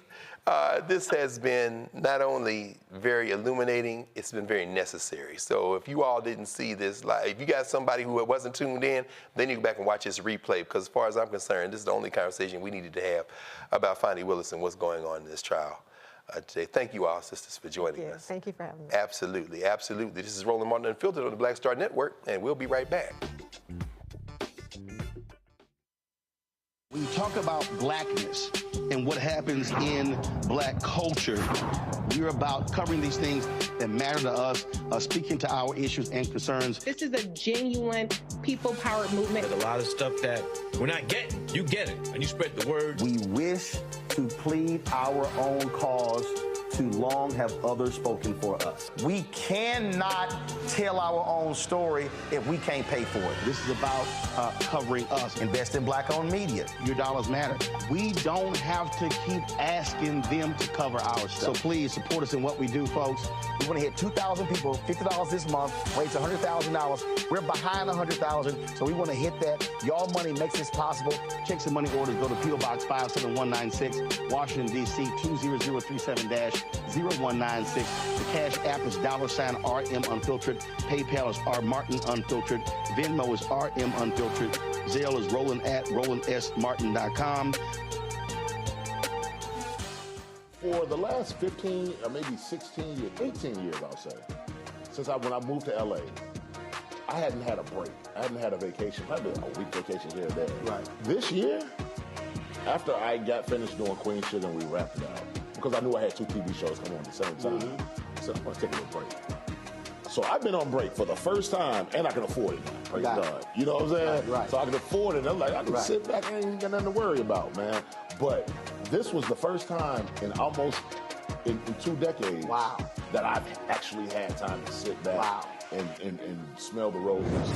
This has been not only very illuminating, it's been very necessary. So if you all didn't see this live, if you got somebody who wasn't tuned in, then you go back and watch this replay, because as far as I'm concerned, this is the only conversation we needed to have about Fani Willis and what's going on in this trial today. Thank you all, sisters, for joining us. Thank you for having me. Absolutely, absolutely. This is Roland Martin Unfiltered on the Black Star Network, and we'll be right back. When you talk about blackness and what happens in black culture, we're about covering these things that matter to us, speaking to our issues and concerns. This is a genuine people-powered movement. There's a lot of stuff that we're not getting. You get it, and you spread the word. We wish to plead our own cause. Too long have others spoken for us. We cannot tell our own story if we can't pay for it. This is about covering us. Invest in black-owned media. Your dollars matter. We don't have to keep asking them to cover our stuff. So please support us in what we do, folks. We want to hit 2,000 people, $50 this month, raise $100,000. We're behind 100,000, so we want to hit that. Y'all money makes this possible. Checks and money orders go to P.O. Box 57196, Washington, D.C. 20037-0196. The Cash App is $RM Unfiltered. PayPal is R Martin Unfiltered. Venmo is RM Unfiltered. Zelle is roland@rolandsmartin.com. For the last 15 or maybe 16 years, 18 years, I'll say, since when I moved to LA, I hadn't had a break. I hadn't had a vacation. I had a week vacation here and there. Right. This year, after I got finished doing Queen Sugar and we wrapped it out, because I knew I had 2 TV shows coming on at the same time, I said, I'm going to take a little break. So I've been on break for the first time, and I can afford it now. Praise God. You know what I'm saying? Right. So I can afford it. I'm like, I can sit back and ain't got nothing to worry about, man. But this was the first time in almost in 2 decades that I've actually had time to sit back and smell the roses.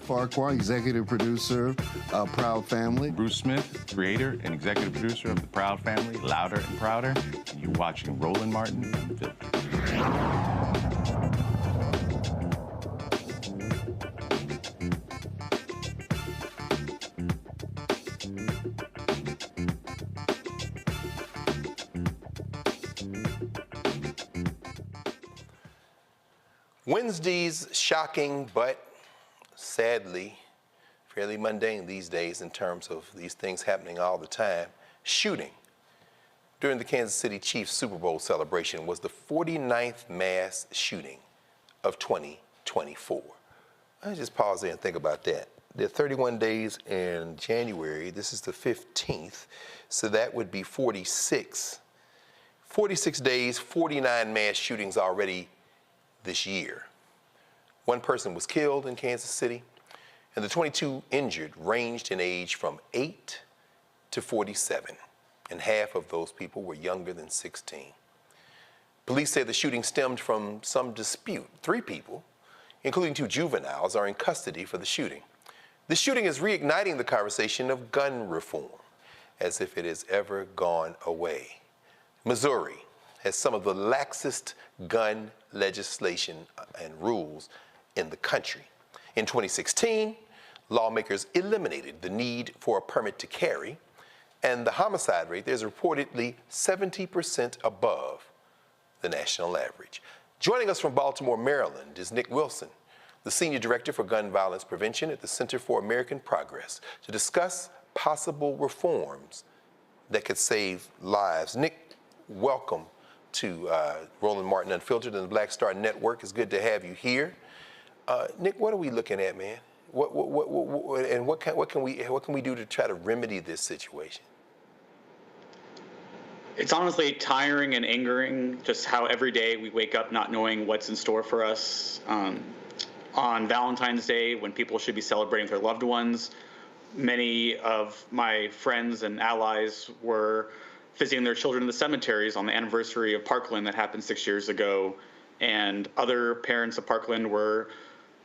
Farquhar, executive producer of Proud Family. Bruce Smith, creator and executive producer of The Proud Family, Louder and Prouder. And you're watching Roland Martin Unfiltered. Wednesday's shocking but sadly fairly mundane these days in terms of these things happening all the time. Shooting during the Kansas City Chiefs Super Bowl celebration was the 49th mass shooting of 2024. I just pause there and think about that. There are 31 days in January. This is the 15th, so that would be 46. 46 days, 49 mass shootings already this year. 1 person was killed in Kansas City, and the 22 injured ranged in age from 8 to 47, and half of those people were younger than 16. Police say the shooting stemmed from some dispute. 3 people, including 2 juveniles, are in custody for the shooting. The shooting is reigniting the conversation of gun reform. as if it has ever gone away. Missouri has some of the laxest gun legislation and rules in the country. In 2016, lawmakers eliminated the need for a permit to carry, and the homicide rate there is reportedly 70% above the national average. Joining us from Baltimore, Maryland is Nick Wilson, the Senior Director for Gun Violence Prevention at the Center for American Progress, to discuss possible reforms that could save lives. Nick, welcome to Roland Martin Unfiltered and the Black Star Network. It's good to have you here. Nick, what are we looking at, man? What can we do to try to remedy this situation? It's honestly tiring and angering just how every day we wake up not knowing what's in store for us. On Valentine's Day, when people should be celebrating their loved ones, many of my friends and allies were visiting their children in the cemeteries on the anniversary of Parkland that happened 6 years ago. And other parents of Parkland were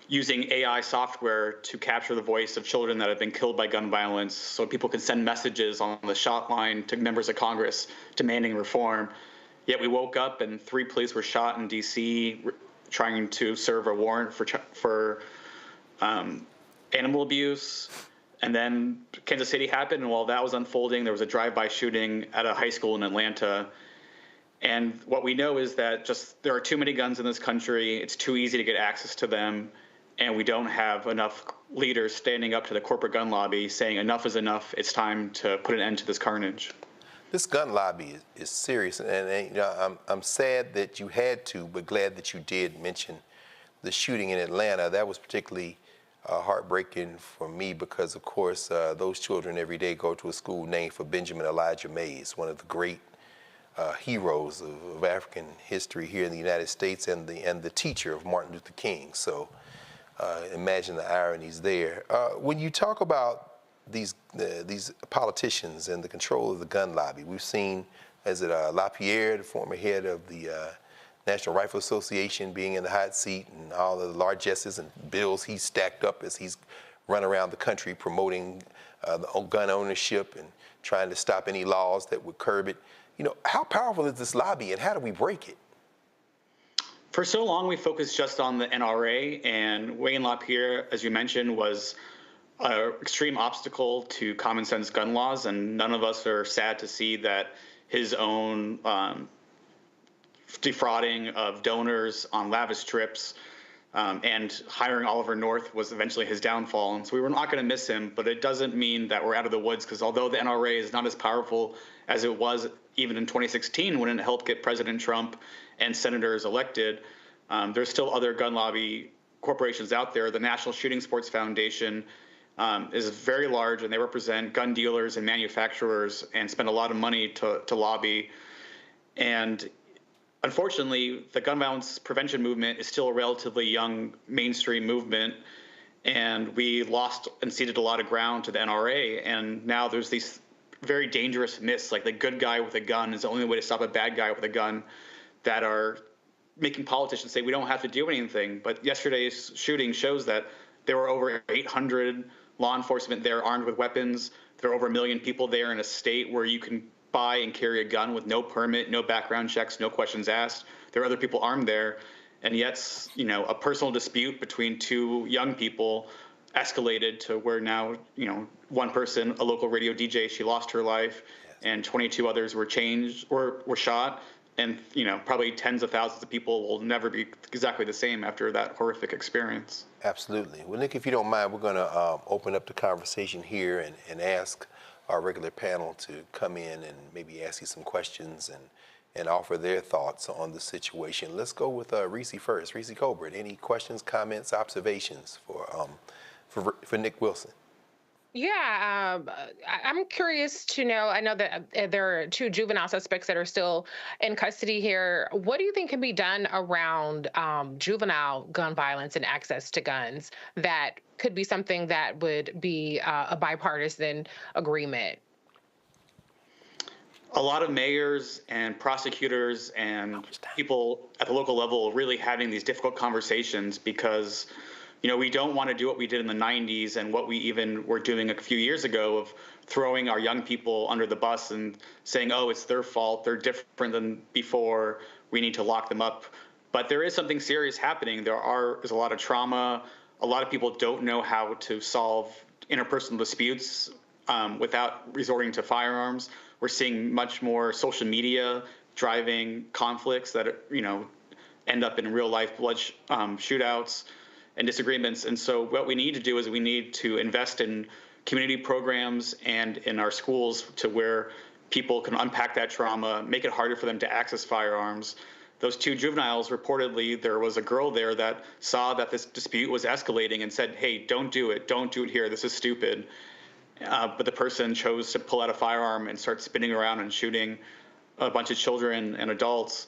using AI software to capture the voice of children that have been killed by gun violence so people can send messages on the shot line to members of Congress demanding reform. Yet we woke up and 3 police were shot in D.C. trying to serve a warrant for animal abuse. And then Kansas City happened, and while that was unfolding, there was a drive-by shooting at a high school in Atlanta. And what we know is that just there are too many guns in this country. It's too easy to get access to them. And we don't have enough leaders standing up to the corporate gun lobby saying enough is enough. It's time to put an end to this carnage. This gun lobby is serious, and you know, I'm sad that you had to, but glad that you did mention the shooting in Atlanta. That was particularly heartbreaking for me because, of course, those children every day go to a school named for Benjamin Elijah Mays, one of the great heroes of African history here in the United States, and the teacher of Martin Luther King. So imagine the ironies there. When you talk about these politicians and the control of the gun lobby, we've seen, LaPierre, the former head of the National Rifle Association, being in the hot seat, and all the largesses and bills he's stacked up as he's run around the country promoting gun ownership and trying to stop any laws that would curb it. You know, how powerful is this lobby, and how do we break it? For so long, we focused just on the NRA, and Wayne LaPierre, as you mentioned, was an extreme obstacle to common sense gun laws, and none of us are sad to see that his own defrauding of donors on lavish trips and hiring Oliver North was eventually his downfall. And so we were not going to miss him, but it doesn't mean that we're out of the woods, because although the NRA is not as powerful as it was even in 2016 when it helped get President Trump and senators elected, there's still other gun lobby corporations out there. The National Shooting Sports Foundation is very large, and they represent gun dealers and manufacturers and spend a lot of money to lobby. And unfortunately, the gun violence prevention movement is still a relatively young mainstream movement, and we lost and ceded a lot of ground to the NRA. And now there's these very dangerous myths, like the good guy with a gun is the only way to stop a bad guy with a gun, that are making politicians say we don't have to do anything. But yesterday's shooting shows that there were over 800 law enforcement there armed with weapons. There are over 1 million people there in a state where you can buy and carry a gun with no permit, no background checks, no questions asked. There are other people armed there. And yet, you know, a personal dispute between 2 young people escalated to where now, you know, one person, a local radio DJ, she lost her life, and 22 others were shot. And, you know, probably tens of thousands of people will never be exactly the same after that horrific experience. Absolutely. Well, Nick, if you don't mind, we're going to open up the conversation here and ask our regular panel to come in and maybe ask you some questions and offer their thoughts on the situation. Let's go with Reese first. Reese Colbert, any questions, comments, observations for Nick Wilson? Yeah, I'm curious to know, I know that there are 2 juvenile suspects that are still in custody here. What do you think can be done around juvenile gun violence and access to guns that could be something that would be a bipartisan agreement? A lot of mayors and prosecutors and people at the local level really having these difficult conversations because, you know, we don't want to do what we did in the 90s and what we even were doing a few years ago of throwing our young people under the bus and saying, oh, it's their fault, they're different than before, we need to lock them up. But there is something serious happening. There's a lot of trauma. A lot of people don't know how to solve interpersonal disputes without resorting to firearms. We're seeing much more social media driving conflicts that, end up in real life blood shootouts and disagreements. And so what we need to do is we need to invest in community programs and in our schools to where people can unpack that trauma, make it harder for them to access firearms. Those 2 juveniles, reportedly, there was a girl there that saw that this dispute was escalating and said, hey, don't do it here, this is stupid. But the person chose to pull out a firearm and start spinning around and shooting a bunch of children and adults.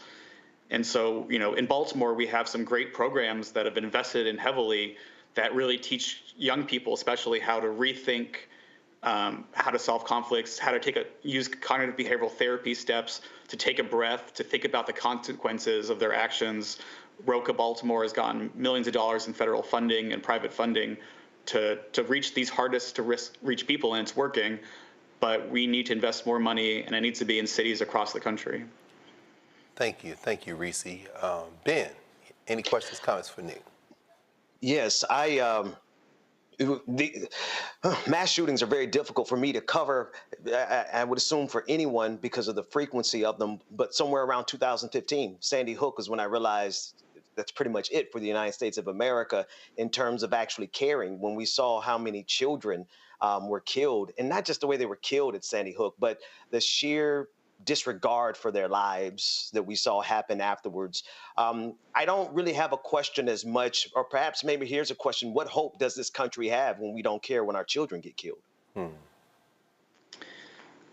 And so, in Baltimore, we have some great programs that have been invested in heavily that really teach young people, especially, how to rethink how to solve conflicts, how to use cognitive behavioral therapy steps, to take a breath, to think about the consequences of their actions. ROCA Baltimore has gotten millions of dollars in federal funding and private funding to reach these hardest to reach people, and it's working. But we need to invest more money, and it needs to be in cities across the country. Thank you, Reese. Ben, any questions, comments for Nick? Yes, mass shootings are very difficult for me to cover, I would assume, for anyone because of the frequency of them. But somewhere around 2015, Sandy Hook is when I realized that's pretty much it for the United States of America in terms of actually caring. When we saw how many children were killed, and not just the way they were killed at Sandy Hook, but the sheer disregard for their lives that we saw happen afterwards. I don't really have a question as much, or perhaps maybe here's a question: what hope does this country have when we don't care when our children get killed?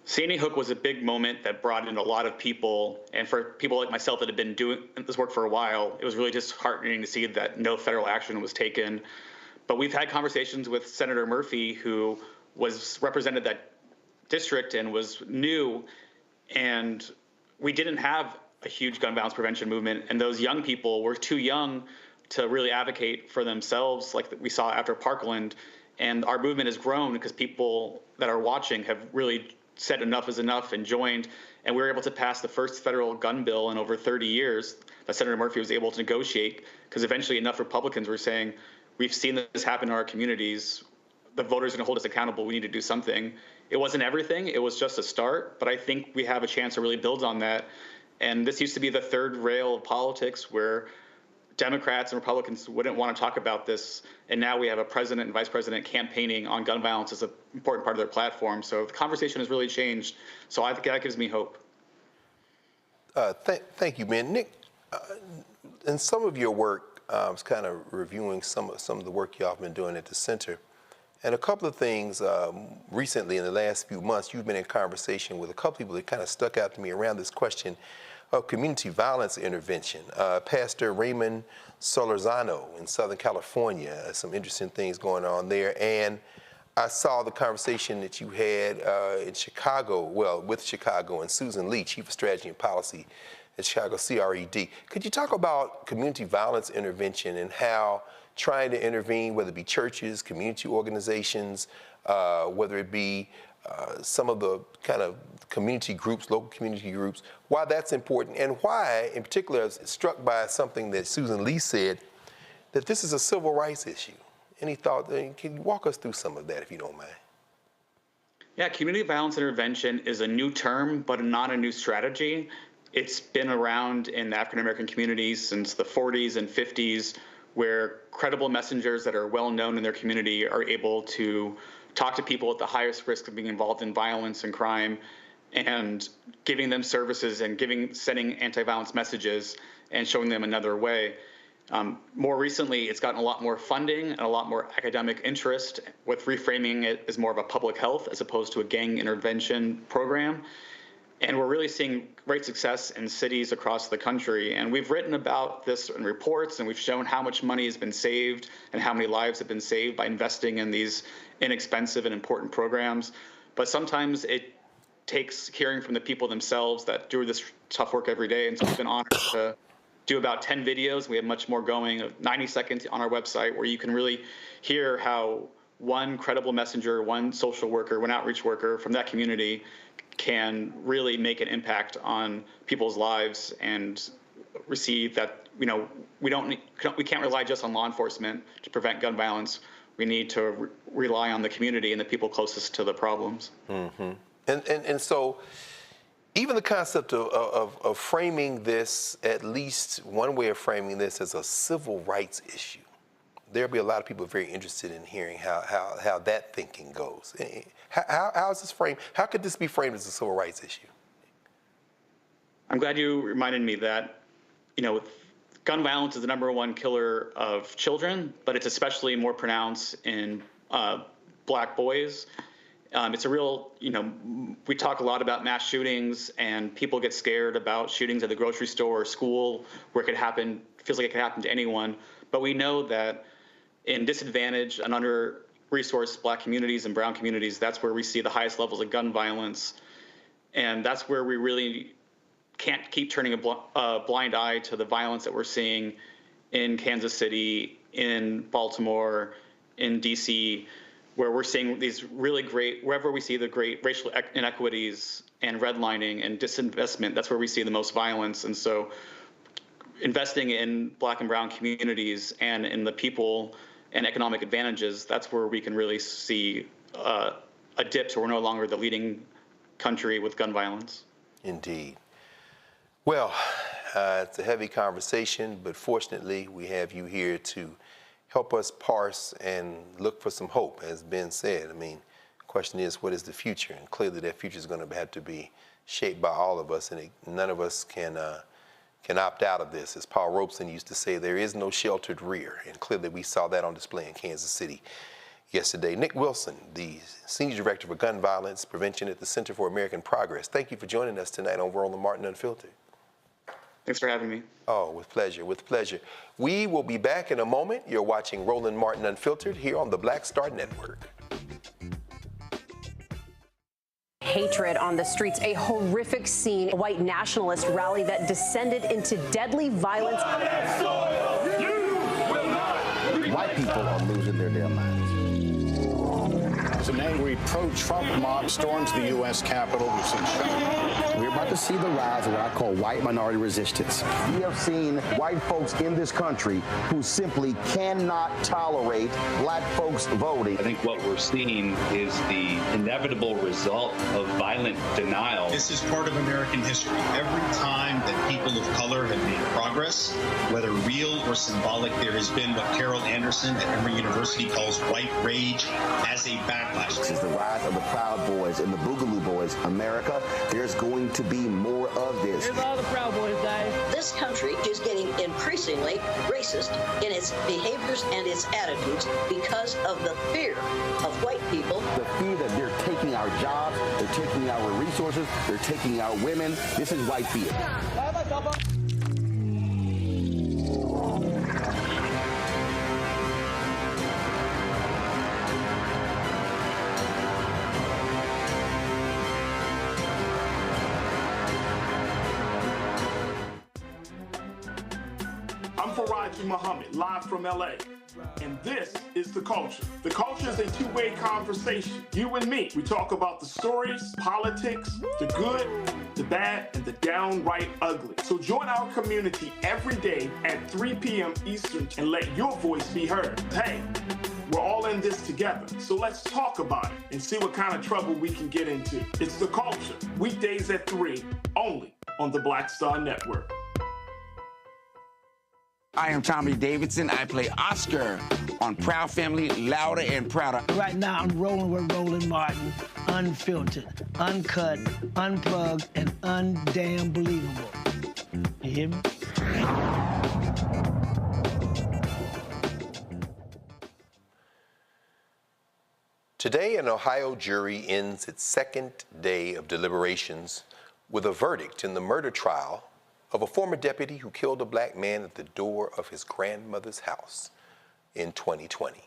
Sandy Hook was a big moment that brought in a lot of people, and for people like myself that have been doing this work for a while, it was really disheartening to see that no federal action was taken. But we've had conversations with Senator Murphy, who represented that district and was new, and we didn't have a huge gun violence prevention movement, and those young people were too young to really advocate for themselves like we saw after Parkland. And our movement has grown because people that are watching have really said enough is enough and joined, and we were able to pass the first federal gun bill in over 30 years that Senator Murphy was able to negotiate, because eventually enough Republicans were saying, we've seen this happen in our communities, the voters are going to hold us accountable, we need to do something. It wasn't everything, it was just a start, but I think we have a chance to really build on that. And this used to be the third rail of politics where Democrats and Republicans wouldn't want to talk about this, and now we have a president and vice president campaigning on gun violence as an important part of their platform. So the conversation has really changed. So I think that gives me hope. Thank you, Ben. Nick, in some of your work, I was kind of reviewing some of the work y'all have been doing at the center. And a couple of things recently in the last few months, you've been in conversation with a couple people that kind of stuck out to me around this question of community violence intervention. Pastor Raymond Solorzano in Southern California, some interesting things going on there. And I saw the conversation that you had in Chicago, with Chicago, and Susan Lee, Chief of Strategy and Policy at Chicago CRED. Could you talk about community violence intervention and how trying to intervene, whether it be churches, community organizations, whether it be some of the kind of community groups, local community groups, why that's important, and why, in particular, I was struck by something that Susan Lee said, that this is a civil rights issue. Any thought? Can you walk us through some of that, if you don't mind? Yeah, community violence intervention is a new term, but not a new strategy. It's been around in the African-American communities since the 40s and 50s, where credible messengers that are well known in their community are able to talk to people at the highest risk of being involved in violence and crime, and giving them services and sending anti-violence messages and showing them another way. More recently, it's gotten a lot more funding and a lot more academic interest, with reframing it as more of a public health as opposed to a gang intervention program. And we're really seeing great success in cities across the country. And we've written about this in reports, and we've shown how much money has been saved and how many lives have been saved by investing in these inexpensive and important programs. But sometimes it takes hearing from the people themselves that do this tough work every day. And so we've been honored to do about 10 videos. We have much more going, 90 seconds on our website, where you can really hear how one credible messenger, one social worker, one outreach worker from that community can really make an impact on people's lives and receive that, you know, we can't rely just on law enforcement to prevent gun violence. We need to rely on the community and the people closest to the problems. Mm-hmm. And so even the concept of framing this, at least one way of framing this, as a civil rights issue, there'll be a lot of people very interested in hearing how that thinking goes. How is this framed? How could this be framed as a civil rights issue? I'm glad you reminded me that, you know, gun violence is the #1 killer of children, but it's especially more pronounced in Black boys. It's a real, you know, we talk a lot about mass shootings, and people get scared about shootings at the grocery store or school, where it could happen, feels like it could happen to anyone. But we know that in disadvantaged and under-resourced Black communities and brown communities, that's where we see the highest levels of gun violence. And that's where we really can't keep turning a blind eye to the violence that we're seeing in Kansas City, in Baltimore, in DC, where we're seeing these really great, wherever we see the great racial inequities and redlining and disinvestment, that's where we see the most violence. And so investing in Black and brown communities and in the people and economic advantages, that's where we can really see a dip, so we're no longer the leading country with gun violence. Indeed. Well, it's a heavy conversation, but fortunately we have you here to help us parse and look for some hope, as Ben said. I mean, the question is, what is the future? And clearly that future is going to have to be shaped by all of us, and none of us can opt out of this. As Paul Robeson used to say, there is no sheltered rear, and clearly we saw that on display in Kansas City yesterday. Nick Wilson, the Senior Director for Gun Violence Prevention at the Center for American Progress, thank you for joining us tonight on Roland Martin Unfiltered. Thanks for having me. Oh, with pleasure, with pleasure. We will be back in a moment. You're watching Roland Martin Unfiltered here on the Black Star Network. Hatred on the streets, a horrific scene, a white nationalist rally that descended into deadly violence. White people are losing their damn minds. An angry pro-Trump mob storms the U.S. Capitol. We're about to see the rise of what I call white minority resistance. We have seen white folks in this country who simply cannot tolerate Black folks voting. I think what we're seeing is the inevitable result of violent denial. This is part of American history. Every time that people of color have made progress, whether real or symbolic, there has been what Carol Anderson at Emory University calls white rage as a backlash. This is the rise of the Proud Boys and the Boogaloo Boys. America, there's going to be more of this. Here's all the Proud Boys, guys. This country is getting increasingly racist in its behaviors and its attitudes because of the fear of white people. The fear that they're taking our jobs, they're taking our resources, they're taking our women. This is white fear. Muhammad, live from LA. And this is The Culture. The Culture is a two-way conversation. You and me. We talk about the stories, politics, the good, the bad, and the downright ugly. So join our community every day at 3 p.m. Eastern and let your voice be heard. Hey, we're all in this together. So let's talk about it and see what kind of trouble we can get into. It's The Culture. Weekdays at 3, only on the Black Star Network. I am Tommy Davidson. I play Oscar on Proud Family, Louder and Prouder. Right now, I'm rolling with Roland Martin, unfiltered, uncut, unplugged, and undamn believable. You hear me? Today, an Ohio jury ends its second day of deliberations with a verdict in the murder trial of a former deputy who killed a Black man at the door of his grandmother's house in 2020.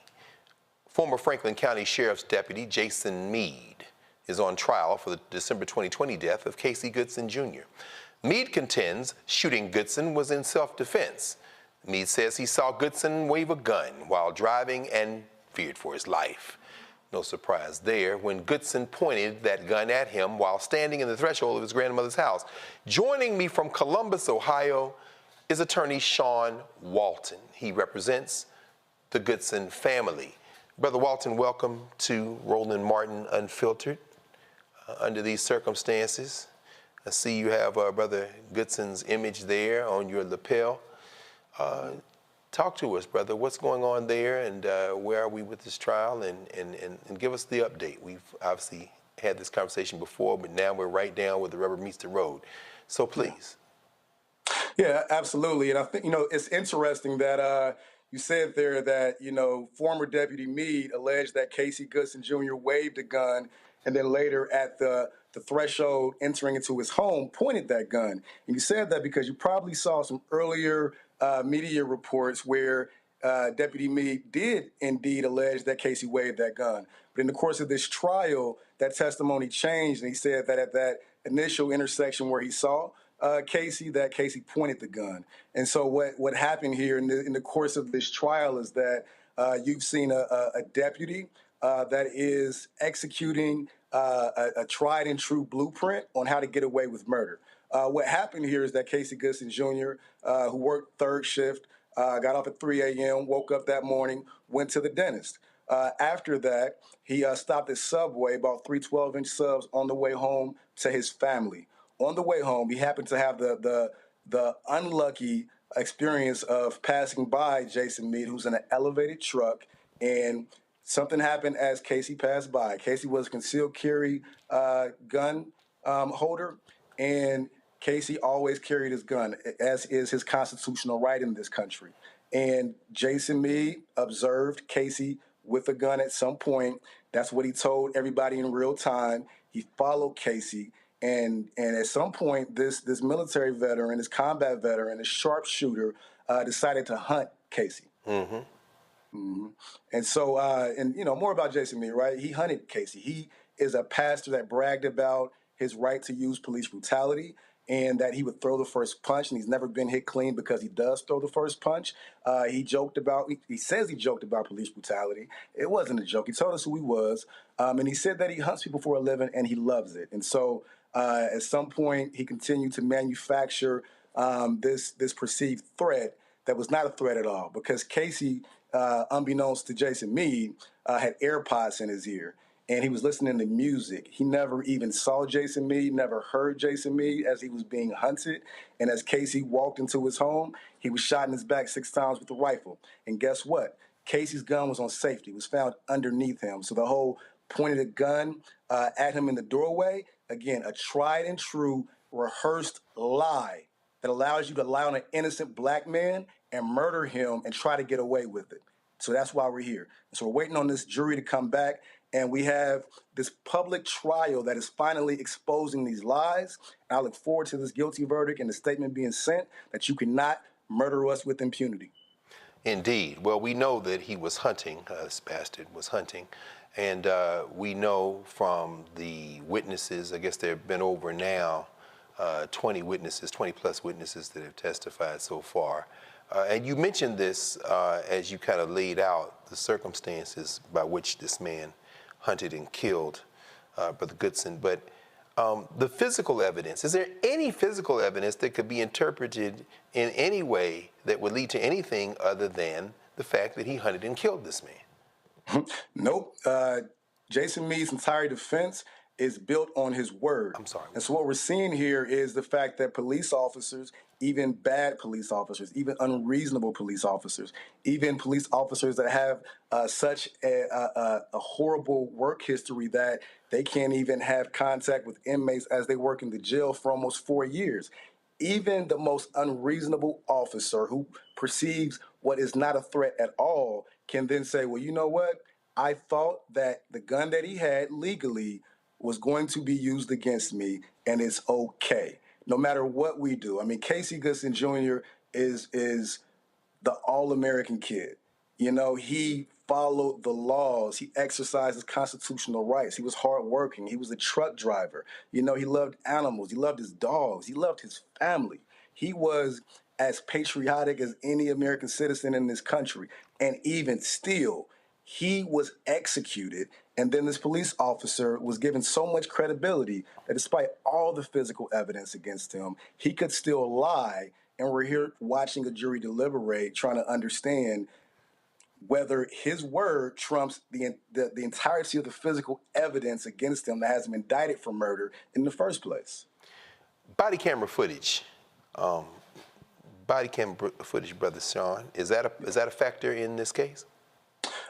Former Franklin County Sheriff's Deputy Jason Meade is on trial for the December 2020 death of Casy Goodson, Jr. Meade contends shooting Goodson was in self-defense. Meade says he saw Goodson wave a gun while driving and feared for his life. No surprise there when Goodson pointed that gun at him while standing in the threshold of his grandmother's house. Joining me from Columbus, Ohio, is attorney Sean Walton. He represents the Goodson family. Brother Walton, welcome to Roland Martin Unfiltered. Under these circumstances, I see you have Brother Goodson's image there on your lapel. Talk to us, brother. What's going on there, and where are we with this trial? And give us the update. We've obviously had this conversation before, but now we're right down where the rubber meets the road. So please. Yeah, absolutely. And I think, it's interesting that you said there that, former Deputy Meade alleged that Casy Goodson Jr. waved a gun and then later at the threshold entering into his home pointed that gun. And you said that because you probably saw some earlier media reports where Deputy Meade did indeed allege that Casey waved that gun. But in the course of this trial, that testimony changed, and he said that at that initial intersection where he saw Casey, that Casey pointed the gun. And so what happened here in the course of this trial is that you've seen a deputy that is executing a tried and true blueprint on how to get away with murder. What happened here is that Casy Goodson Jr., who worked third shift, got up at 3 a.m., woke up that morning, went to the dentist. After that, he stopped at Subway, bought 3 12-inch subs on the way home to his family. On the way home, he happened to have the unlucky experience of passing by Jason Meade, who's in an elevated truck, and something happened as Casey passed by. Casey was a concealed carry gun holder, and Casey always carried his gun, as is his constitutional right in this country. And Jason Meade observed Casey with a gun at some point. That's what he told everybody in real time. He followed Casey. And at some point, this military veteran, this combat veteran, this sharpshooter, decided to hunt Casey. Mm-hmm. Mm-hmm. And so, more about Jason Meade, right? He hunted Casey. He is a pastor that bragged about his right to use police brutality and that he would throw the first punch, and he's never been hit clean because he does throw the first punch. He says he joked about police brutality. It wasn't a joke. He told us who he was, and he said that he hunts people for a living and he loves it. And so at some point, he continued to manufacture this perceived threat that was not a threat at all, because Casey, unbeknownst to Jason Meade, had AirPods in his ear, and he was listening to music. He never even saw Jason Meade, never heard Jason Meade as he was being hunted. And as Casey walked into his home, he was shot in his back 6 times with a rifle. And guess what? Casey's gun was on safety. It was found underneath him. So the whole pointed a gun at him in the doorway, again, a tried and true rehearsed lie that allows you to lie on an innocent black man and murder him and try to get away with it. So that's why we're here. So we're waiting on this jury to come back, and we have this public trial that is finally exposing these lies. And I look forward to this guilty verdict and the statement being sent that you cannot murder us with impunity. Indeed. Well, we know that he was hunting, this bastard was hunting, and we know from the witnesses, I guess there have been over now 20 plus witnesses that have testified so far. And you mentioned this as you kind of laid out the circumstances by which this man hunted and killed Brother Goodson. But the physical evidence, is there any physical evidence that could be interpreted in any way that would lead to anything other than the fact that he hunted and killed this man? Nope. Jason Meade's entire defense is built on his word. I'm sorry. And so what we're seeing here is the fact that police officers, even bad police officers, even unreasonable police officers, even police officers that have such a horrible work history that they can't even have contact with inmates as they work in the jail for almost 4 years. Even the most unreasonable officer who perceives what is not a threat at all can then say, well, you know what? I thought that the gun that he had legally was going to be used against me, and it's okay, no matter what we do. I mean, Casy Goodson Jr. is the all-American kid. You know, he followed the laws. He exercised his constitutional rights. He was hardworking. He was a truck driver. You know, he loved animals. He loved his dogs. He loved his family. He was as patriotic as any American citizen in this country. And even still, he was executed And then this police officer was given so much credibility that despite all the physical evidence against him, he could still lie. And we're here watching a jury deliberate, trying to understand whether his word trumps the entirety of the physical evidence against him that has him indicted for murder in the first place. Body camera footage. Brother Sean, is that a factor in this case?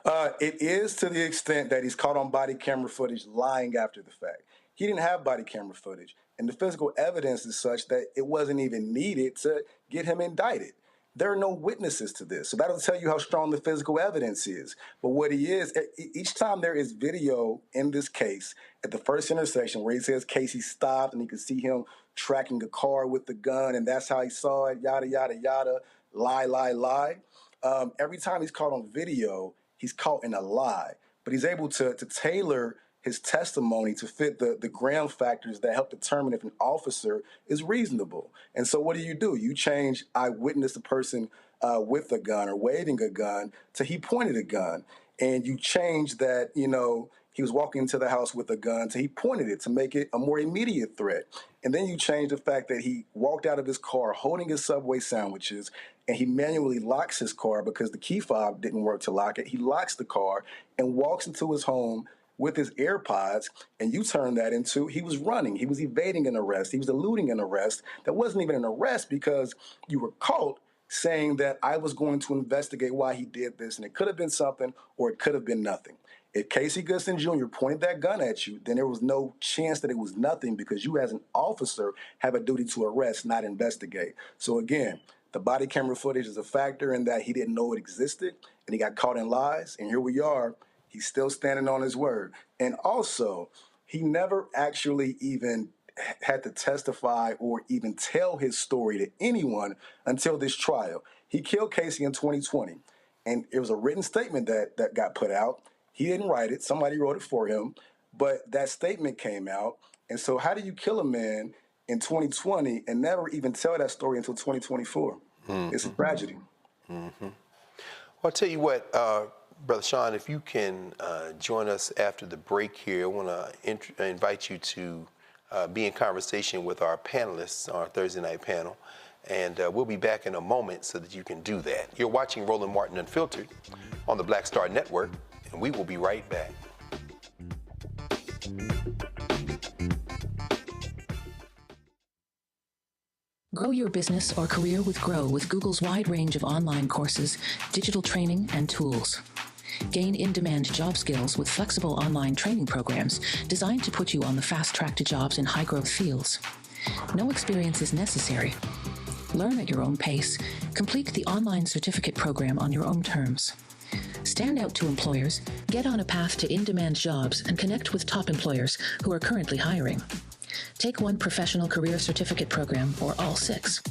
It is, to the extent that he's caught on body camera footage lying after the fact. He didn't have body camera footage, and the physical evidence is such that it wasn't even needed to get him indicted. There are no witnesses to this, so that'll tell you how strong the physical evidence is. But what he is, each time there is video in this case at the first intersection where he says Casey stopped and you can see him tracking a car with the gun, and that's how he saw it, yada, yada, yada, lie. Every time he's caught on video, he's caught in a lie, but he's able to tailor his testimony to fit the ground factors that help determine if an officer is reasonable. And so what do? You change I witnessed a person with a gun or waving a gun to he pointed a gun. And you change that, he was walking into the house with a gun to he pointed it to make it a more immediate threat. And then you change the fact that he walked out of his car holding his Subway sandwiches and he manually locks his car because the key fob didn't work to lock it. He locks the car and walks into his home with his AirPods, and you turn that into he was running. He was evading an arrest. He was eluding an arrest. That wasn't even an arrest because you were caught saying that I was going to investigate why he did this, and it could have been something or it could have been nothing. If Casy Goodson Jr. pointed that gun at you, then there was no chance that it was nothing because you as an officer have a duty to arrest, not investigate. So again, the body camera footage is a factor in that he didn't know it existed and he got caught in lies, and here we are. He's still standing on his word. And also, he never actually even had to testify or even tell his story to anyone until this trial. He killed Casey in 2020, and it was a written statement that got put out. He didn't write it. Somebody wrote it for him, but that statement came out. And so how do you kill a man in 2020 and never even tell that story until 2024? Mm-hmm. It's a tragedy. Mm-hmm. Well, I'll tell you what, Brother Sean, if you can join us after the break here, I want to invite you to be in conversation with our panelists, our Thursday night panel, and we'll be back in a moment so that you can do that. You're watching Roland Martin Unfiltered on the Black Star Network, and we will be right back. Grow your business or career with Grow with Google's wide range of online courses, digital training, and tools. Gain in-demand job skills with flexible online training programs designed to put you on the fast track to jobs in high-growth fields. No experience is necessary. Learn at your own pace. Complete the online certificate program on your own terms. Stand out to employers, get on a path to in-demand jobs, and connect with top employers who are currently hiring. Take one professional career certificate program or all 6.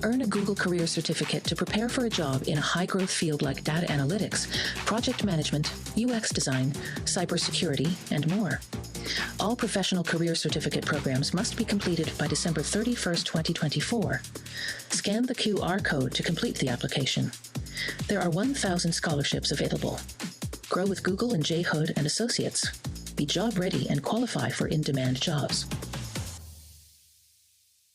Earn a Google Career Certificate to prepare for a job in a high-growth field like data analytics, project management, UX design, cybersecurity, and more. All professional career certificate programs must be completed by December 31st, 2024. Scan the QR code to complete the application. There are 1,000 scholarships available. Grow with Google and J. Hood and Associates. Be job ready and qualify for in-demand jobs.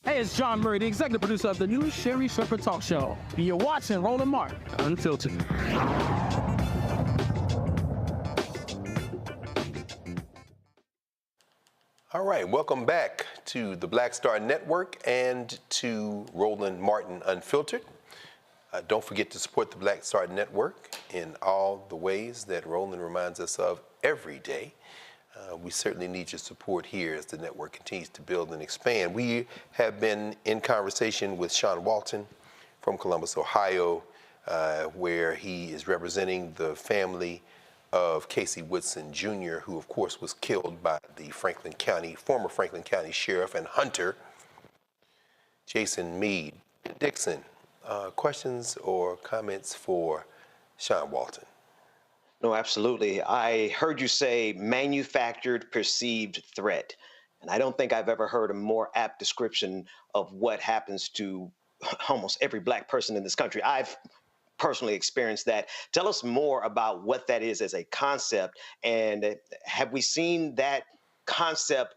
Hey, it's John Murray, the executive producer of the new Sherry Shepherd Talk Show. You're watching Roland Martin Unfiltered. All right, welcome back to the Black Star Network and to Roland Martin Unfiltered. Don't forget to support the Black Star Network in all the ways that Roland reminds us of every day. We certainly need your support here as the network continues to build and expand. We have been in conversation with Sean Walton from Columbus, Ohio, where he is representing the family of Casey Goodson Jr., who, of course, was killed by the former Franklin County Sheriff and hunter, Jason Meade. Dixon, questions or comments for Sean Walton? No, absolutely. I heard you say manufactured perceived threat. And I don't think I've ever heard a more apt description of what happens to almost every black person in this country. I've personally experienced that. Tell us more about what that is as a concept, and have we seen that concept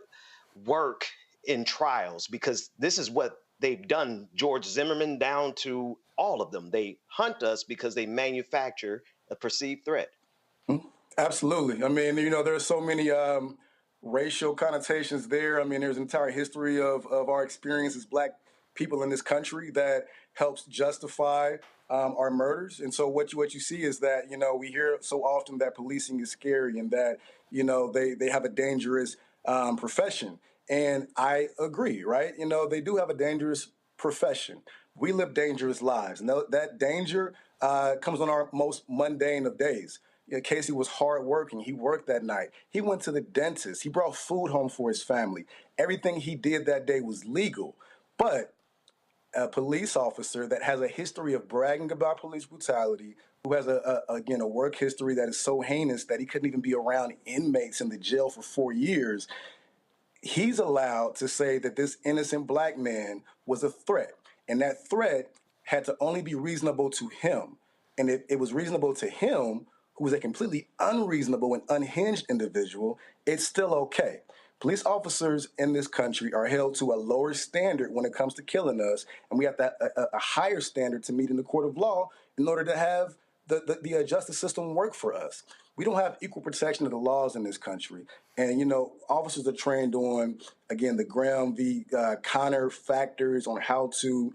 work in trials? Because this is what they've done, George Zimmerman down to all of them. They hunt us because they manufacture a perceived threat. Absolutely. I mean, there's so many racial connotations there. I mean, there's an entire history of our experience as Black people in this country that helps justify our murders. And so what you see is that, we hear so often that policing is scary and that, they have a dangerous profession. And I agree, right? They do have a dangerous profession. We live dangerous lives. And that danger comes on our most mundane of days. Casey was hardworking. He worked that night. He went to the dentist. He brought food home for his family. Everything he did that day was legal. But a police officer that has a history of bragging about police brutality, who has a work history that is so heinous that he couldn't even be around inmates in the jail for 4 years, he's allowed to say that this innocent Black man was a threat. And that threat had to only be reasonable to him. And if it was reasonable to him, who was a completely unreasonable and unhinged individual, it's still okay. Police officers in this country are held to a lower standard when it comes to killing us, and we have a higher standard to meet in the court of law in order to have the justice system work for us. We don't have equal protection of the laws in this country. And, officers are trained on, again, the Graham v. Connor factors on how to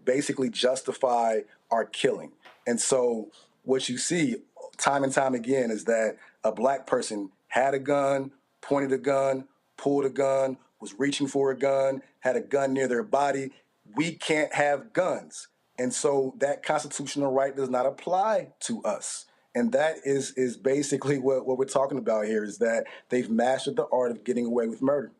basically justify our killing. And so what you see time and time again is that a Black person had a gun, pointed a gun, pulled a gun, was reaching for a gun, had a gun near their body. We can't have guns. And so that constitutional right does not apply to us. And that is basically what we're talking about here, is that they've mastered the art of getting away with murder.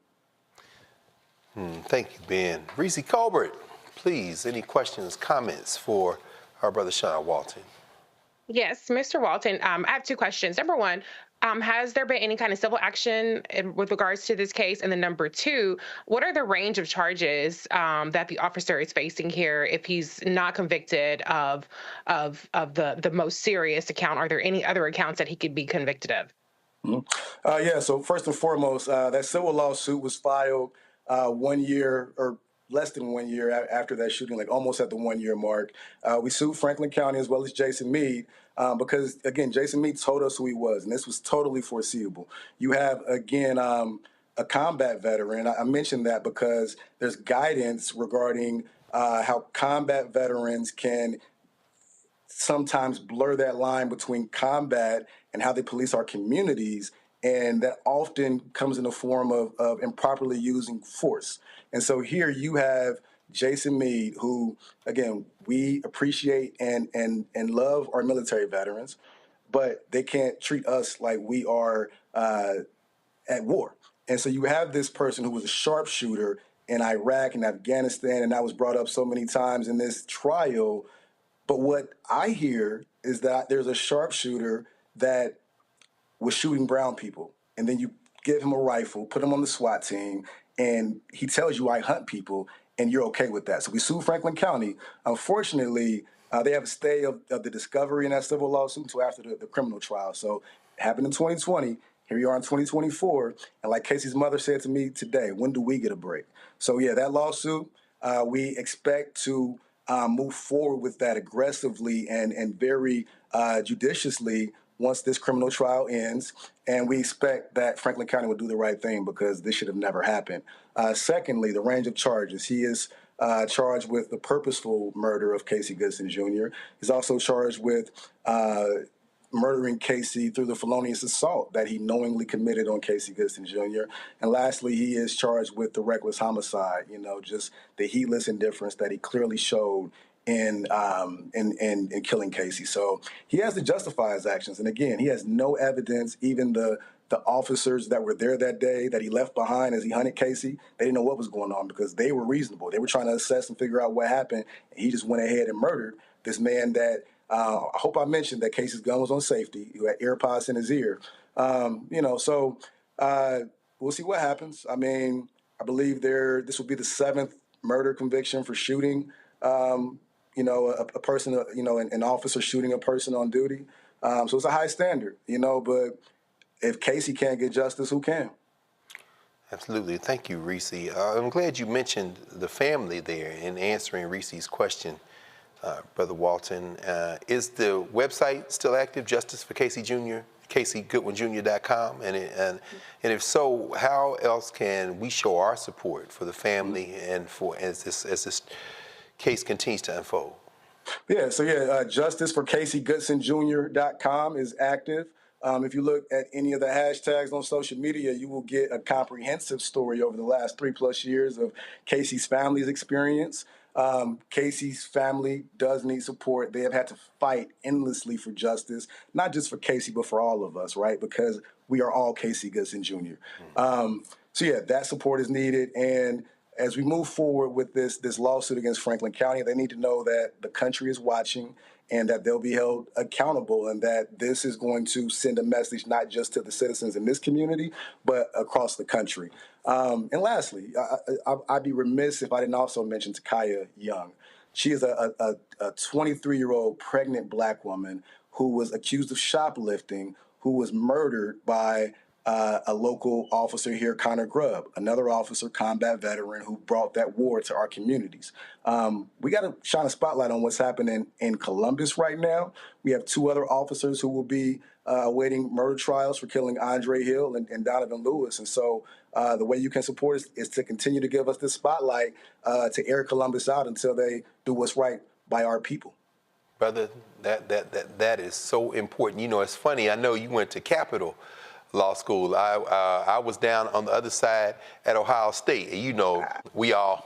Thank you, Ben. Reese Colbert, please, any questions, comments for our brother Sean Walton? Yes, Mr. Walton, I have two questions. Number one, has there been any kind of civil action with regards to this case? And then number two, what are the range of charges that the officer is facing here if he's not convicted of the most serious account? Are there any other accounts that he could be convicted of? So first and foremost, that civil lawsuit was filed 1 year or less than 1 year after that shooting, like almost at the 1 year mark. We sued Franklin County as well as Jason Meade because, again, Jason Meade told us who he was, and this was totally foreseeable. You have, again, a combat veteran. I mentioned that because there's guidance regarding how combat veterans can sometimes blur that line between combat and how they police our communities, and that often comes in the form of improperly using force. And so here you have Jason Meade, who, again, we appreciate and love our military veterans, but they can't treat us like we are at war. And so you have this person who was a sharpshooter in Iraq and Afghanistan, and that was brought up so many times in this trial. But what I hear is that there's a sharpshooter that was shooting brown people, and then you give him a rifle, put him on the SWAT team, and he tells you, I hunt people, and you're okay with that. So we sued Franklin County. Unfortunately, they have a stay of the discovery in that civil lawsuit until after the criminal trial. So it happened in 2020. Here you are in 2024. And like Casey's mother said to me today, when do we get a break? So yeah, that lawsuit, we expect to move forward with that aggressively and very judiciously once this criminal trial ends. And we expect that Franklin County will do the right thing because this should have never happened. Secondly, the range of charges. He is charged with the purposeful murder of Casy Goodson Jr. He's also charged with murdering Casey through the felonious assault that he knowingly committed on Casy Goodson Jr. And lastly, he is charged with the reckless homicide, just the heedless indifference that he clearly showed in killing Casey. So he has to justify his actions. And again, he has no evidence. Even the officers that were there that day that he left behind as he hunted Casey, they didn't know what was going on because they were reasonable. They were trying to assess and figure out what happened. And he just went ahead and murdered this man that I hope I mentioned that Casey's gun was on safety. He had AirPods in his ear. So we'll see what happens. I mean, I believe this will be the 7th murder conviction for shooting a person, an officer shooting a person on duty. So it's a high standard, but if Casey can't get justice, who can? Absolutely. Thank you, Reese. I'm glad you mentioned the family there in answering Reese's question, Brother Walton. Is the website still active, Justice for Casey Jr., CaseyGoodwinJr.com? And if so, how else can we show our support for the family and for as this case continues to unfold? Justice for CaseyGoodsonJr.com is active. If you look at any of the hashtags on social media, you will get a comprehensive story over the last 3+ years of Casey's family's experience. Casey's family does need support. They have had to fight endlessly for justice, not just for Casey, but for all of us, right? Because we are all Casey Goodson Jr. That support is needed. And as we move forward with this lawsuit against Franklin County, they need to know that the country is watching and that they'll be held accountable, and that this is going to send a message not just to the citizens in this community, but across the country. And lastly, I'd be remiss if I didn't also mention Takaya Young. She is a 23-year-old pregnant Black woman who was accused of shoplifting, who was murdered by a local officer here, Connor Grubb, another officer, combat veteran, who brought that war to our communities. We got to shine a spotlight on what's happening in Columbus right now. We have 2 other officers who will be awaiting murder trials for killing Andre Hill and Donovan Lewis. And so the way you can support us is to continue to give us this spotlight to air Columbus out until they do what's right by our people. Brother, that is so important. It's funny. I know you went to Capitol Law School. I was down on the other side at Ohio State, and we all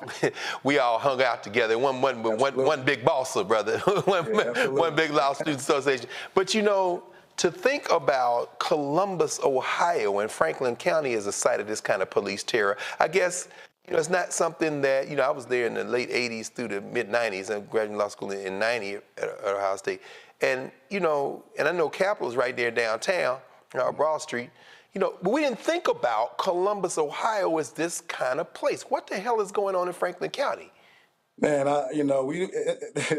hung out together. One big boss, brother. one big Law Student Association. But to think about Columbus, Ohio, and Franklin County as a site of this kind of police terror, I guess it's not something that I was there in the late '80s through the mid '90s. I graduated law school in '90 at Ohio State, and and I know Capitol's right there downtown. Broad Street, but we didn't think about Columbus, Ohio as this kind of place. What the hell is going on in Franklin County? Man,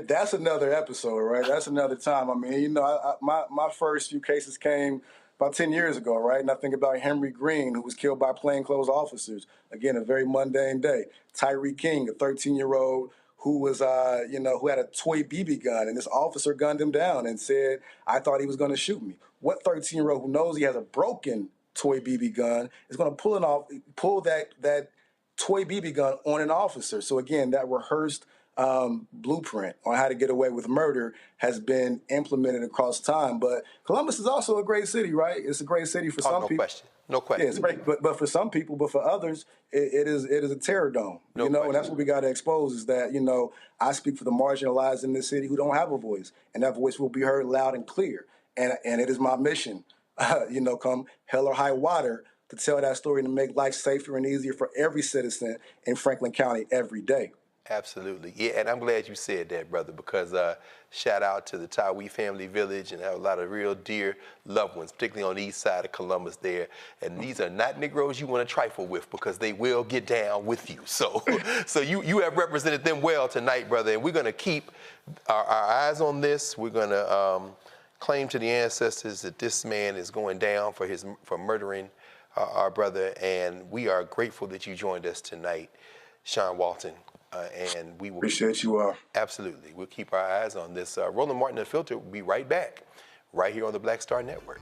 that's another episode, right? That's another time. I mean, my first few cases came about 10 years ago, right? And I think about Henry Green, who was killed by plainclothes officers. Again, a very mundane day. Tyree King, a 13-year-old who was, who had a toy BB gun, and this officer gunned him down and said, "I thought he was going to shoot me." What 13-year-old who knows he has a broken toy BB gun is going to pull that toy BB gun on an officer? So again, that rehearsed blueprint on how to get away with murder has been implemented across time. But Columbus is also a great city, right? It's a great city for some people. No question. Yeah, it's great, but for some people, but for others, it is a terror dome. And that's what we got to expose is that I speak for the marginalized in this city who don't have a voice, and that voice will be heard loud and clear. And it is my mission, come hell or high water, to tell that story and to make life safer and easier for every citizen in Franklin County every day. Absolutely. Yeah, and I'm glad you said that, brother, because shout out to the Tawee family village, and have a lot of real dear loved ones, particularly on the east side of Columbus there. And these are not Negroes you want to trifle with, because they will get down with you. So you have represented them well tonight, brother, and we're going to keep our eyes on this. We're going to claim to the ancestors that this man is going down for murdering our brother, and we are grateful that you joined us tonight, Sean Walton. And we will appreciate you all. Absolutely. We'll keep our eyes on this. Roland Martin Unfiltered will be right back, right here on the Black Star Network.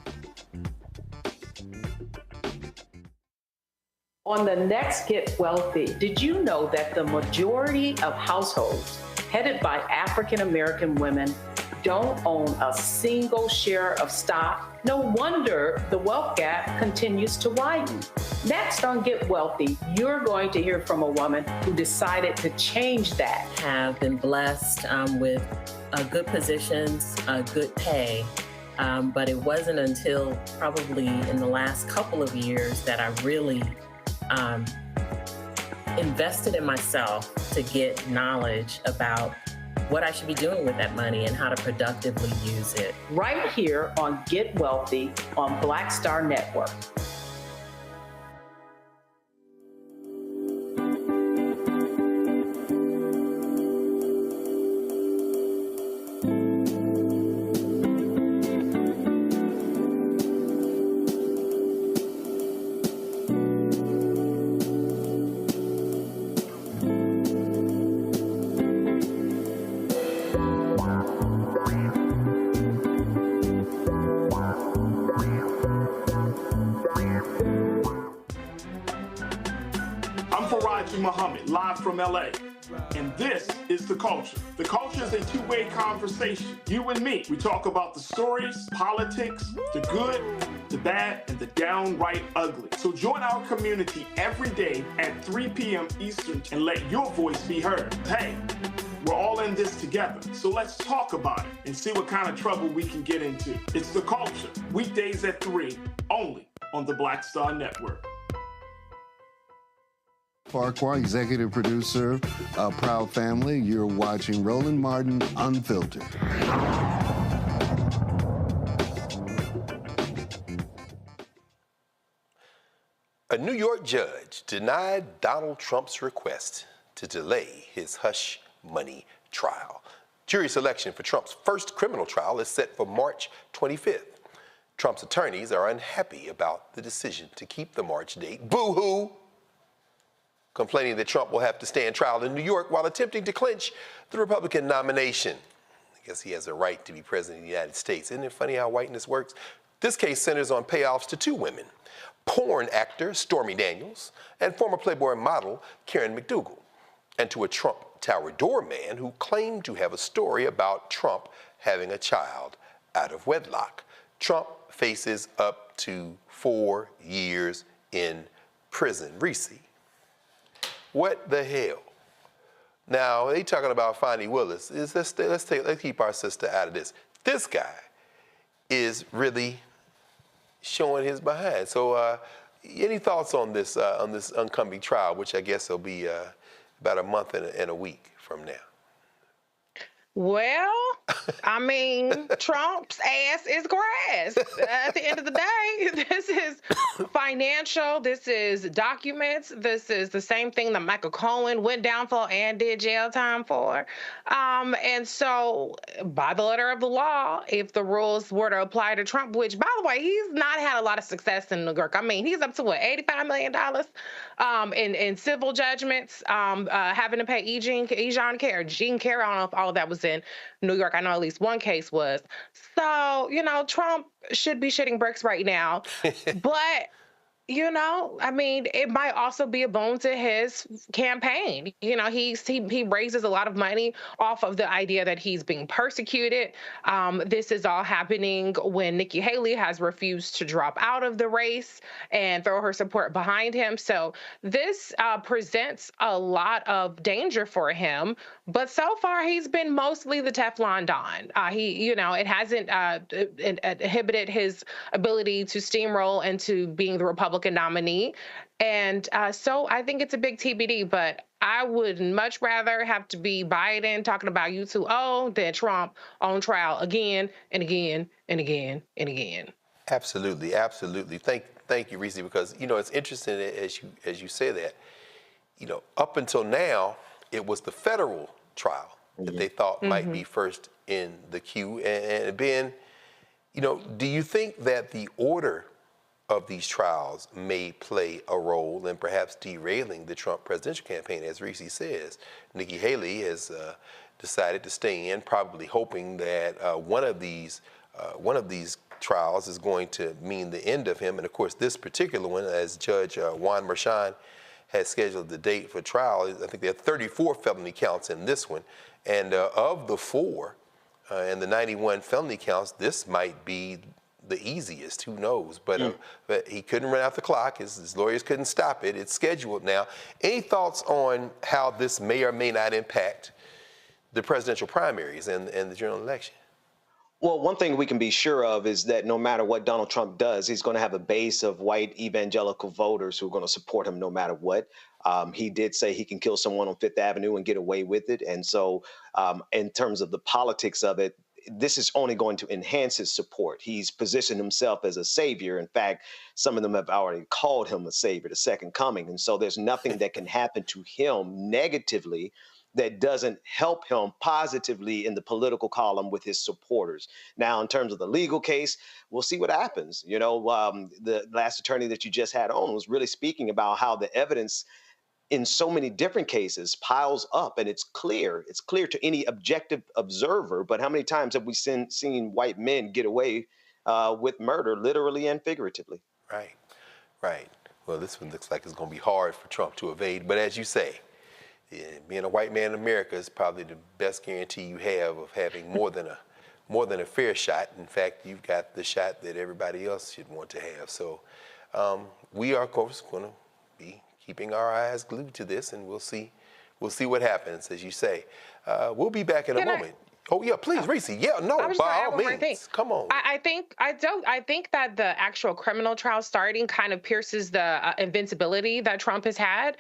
On the next Get Wealthy, did you know that the majority of households headed by African American women don't own a single share of stock? No wonder the wealth gap continues to widen. Next on Get Wealthy, you're going to hear from a woman who decided to change that. Have been blessed with good positions, good pay, but it wasn't until probably in the last couple of years that I really invested in myself to get knowledge about what I should be doing with that money and how to productively use it. Right here on Get Wealthy on Black Star Network. Casey Muhammad, live from LA. And this is The Culture. The Culture is a two-way conversation. You and me. We talk about the stories, politics, the good, the bad, and the downright ugly. So join our community every day at 3 p.m. Eastern and let your voice be heard. Hey, we're all in this together. So let's talk about it and see what kind of trouble we can get into. It's The Culture, weekdays at 3, only on the Black Star Network. Farquhar, executive producer of Proud Family. You're watching Roland Martin Unfiltered. A New York judge denied Donald Trump's request to delay his hush money trial. Jury selection for Trump's first criminal trial is set for March 25th. Trump's attorneys are unhappy about the decision to keep the March date. Boo-hoo! Complaining that Trump will have to stand trial in New York while attempting to clinch the Republican nomination. I guess he has a right to be president of the United States. Isn't it funny how whiteness works? This case centers on payoffs to two women, porn actor Stormy Daniels and former Playboy model Karen McDougal, and to a Trump Tower doorman who claimed to have a story about Trump having a child out of wedlock. Trump faces up to 4 years in prison. Reese, what the hell? Now, they talking about Fani Willis. Let's keep our sister out of this. This guy is really showing his behind. So any thoughts on this oncoming trial, which I guess will be about a month and a week from now? Well, I mean, Trump's ass is grass. At the end of the day, this is financial. This is documents. This is the same thing that Michael Cohen went down for and did jail time for. And so, by the letter of the law, if the rules were to apply to Trump, which, by the way, he's not had a lot of success in New York. I mean, he's up to what, $85 million in civil judgments, having to pay Jean Carroll. I don't know if all of that was in New York. I know at least one case was. So, Trump should be shitting bricks right now. But, I mean, it might also be a boon to his campaign. He raises a lot of money off of the idea that he's being persecuted. This is all happening when Nikki Haley has refused to drop out of the race and throw her support behind him. So this presents a lot of danger for him. But so far, he's been mostly the Teflon Don. It hasn't inhibited his ability to steamroll into being the Republican nominee. And so I think it's a big TBD, but I would much rather have to be Biden talking about U2O than Trump on trial again and again and again and again. Absolutely, absolutely. Thank you, Reese, because, it's interesting as you say that, up until now, it was the federal trial that they thought might be first in the queue. And Ben, do you think that the order of these trials may play a role in perhaps derailing the Trump presidential campaign? As Reese says, Nikki Haley has decided to stay in, probably hoping that one of these trials is going to mean the end of him. And of course, this particular one, as Judge Juan Merchan has scheduled the date for trial, I think there are 34 felony counts in this one. And of the 4 and the 91 felony counts, this might be the easiest, who knows? But he couldn't run out the clock. His lawyers couldn't stop it. It's scheduled now. Any thoughts on how this may or may not impact the presidential primaries and the general election? Well, one thing we can be sure of is that no matter what Donald Trump does, he's going to have a base of white evangelical voters who are going to support him no matter what. He did say he can kill someone on Fifth Avenue and get away with it. And so in terms of the politics of it, this is only going to enhance his support. He's positioned himself as a savior. In fact, some of them have already called him a savior, the second coming. And so there's nothing that can happen to him negatively that doesn't help him positively in the political column with his supporters. Now, in terms of the legal case, we'll see what happens. The last attorney that you just had on was really speaking about how the evidence in so many different cases piles up, and it's clear to any objective observer. But how many times have we seen white men get away with murder, literally and figuratively? Right. Well, this one looks like it's going to be hard for Trump to evade. But as you say, being a white man in America is probably the best guarantee you have of having more than a fair shot. In fact, you've got the shot that everybody else should want to have. So we are, of course, going to be keeping our eyes glued to this, and we'll see what happens, as you say. We'll be back in a moment. Oh yeah, please, Reese. Yeah, no, by all means. Come on. I think that the actual criminal trial starting kind of pierces the invincibility that Trump has had.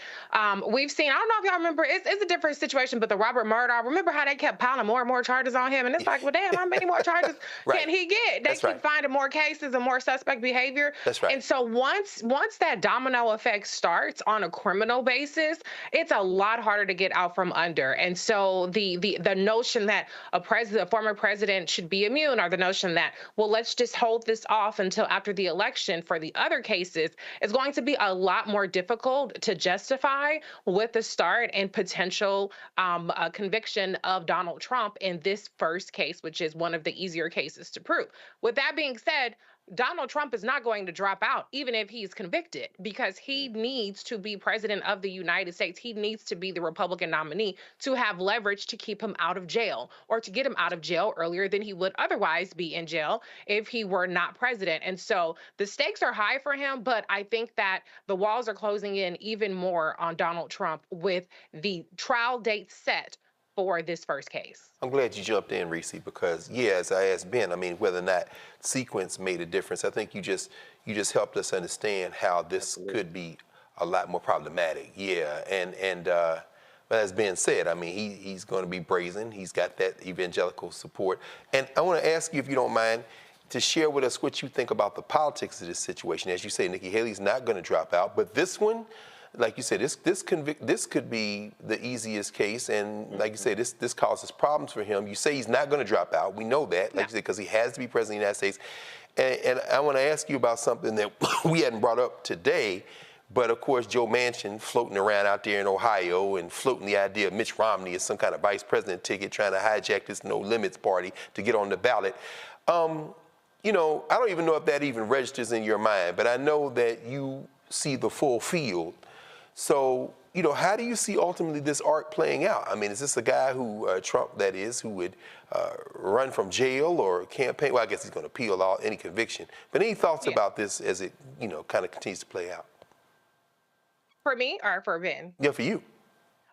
We've seen, I don't know if y'all remember, it's a different situation, but the Robert Murdaugh, remember how they kept piling more and more charges on him? And it's like, well, damn, how many more charges can he get? They keep finding more cases and more suspect behavior. That's right. And so once that domino effect starts on a criminal basis, it's a lot harder to get out from under. And so the notion that a former president should be immune, or the notion that, well, let's just hold this off until after the election for the other cases, is going to be a lot more difficult to justify with the start and potential conviction of Donald Trump in this first case, which is one of the easier cases to prove. With that being said, Donald Trump is not going to drop out, even if he's convicted, because he needs to be president of the United States. He needs to be the Republican nominee to have leverage to keep him out of jail, or to get him out of jail earlier than he would otherwise be in jail if he were not president. And so the stakes are high for him, but I think that the walls are closing in even more on Donald Trump with the trial date set for this first case. I'm glad you jumped in, Reese, because as I asked Ben, I mean, whether or not sequence made a difference, I think you just helped us understand how this could be a lot more problematic. Yeah, and as Ben said, I mean, he's going to be brazen. He's got that evangelical support. And I want to ask you, if you don't mind, to share with us what you think about the politics of this situation. As you say, Nikki Haley's not going to drop out, but this one, like you said, this could be the easiest case, and like you say, this causes problems for him. You say he's not going to drop out. We know that, like you said, because he has to be president of the United States. And I want to ask you about something that we hadn't brought up today, but of course, Joe Manchin floating around out there in Ohio and floating the idea of Mitch Romney as some kind of vice president ticket, trying to hijack this No Limits party to get on the ballot. You know, I don't even know if that even registers in your mind, but I know that you see the full field. So, you know, how do you see ultimately this arc playing out? I mean, is this a guy who, Trump, that is, who would run from jail or campaign? Well, I guess he's going to appeal any conviction. But any thoughts about this as it, you know, kind of continues to play out? For me or for Ben? Yeah, for you.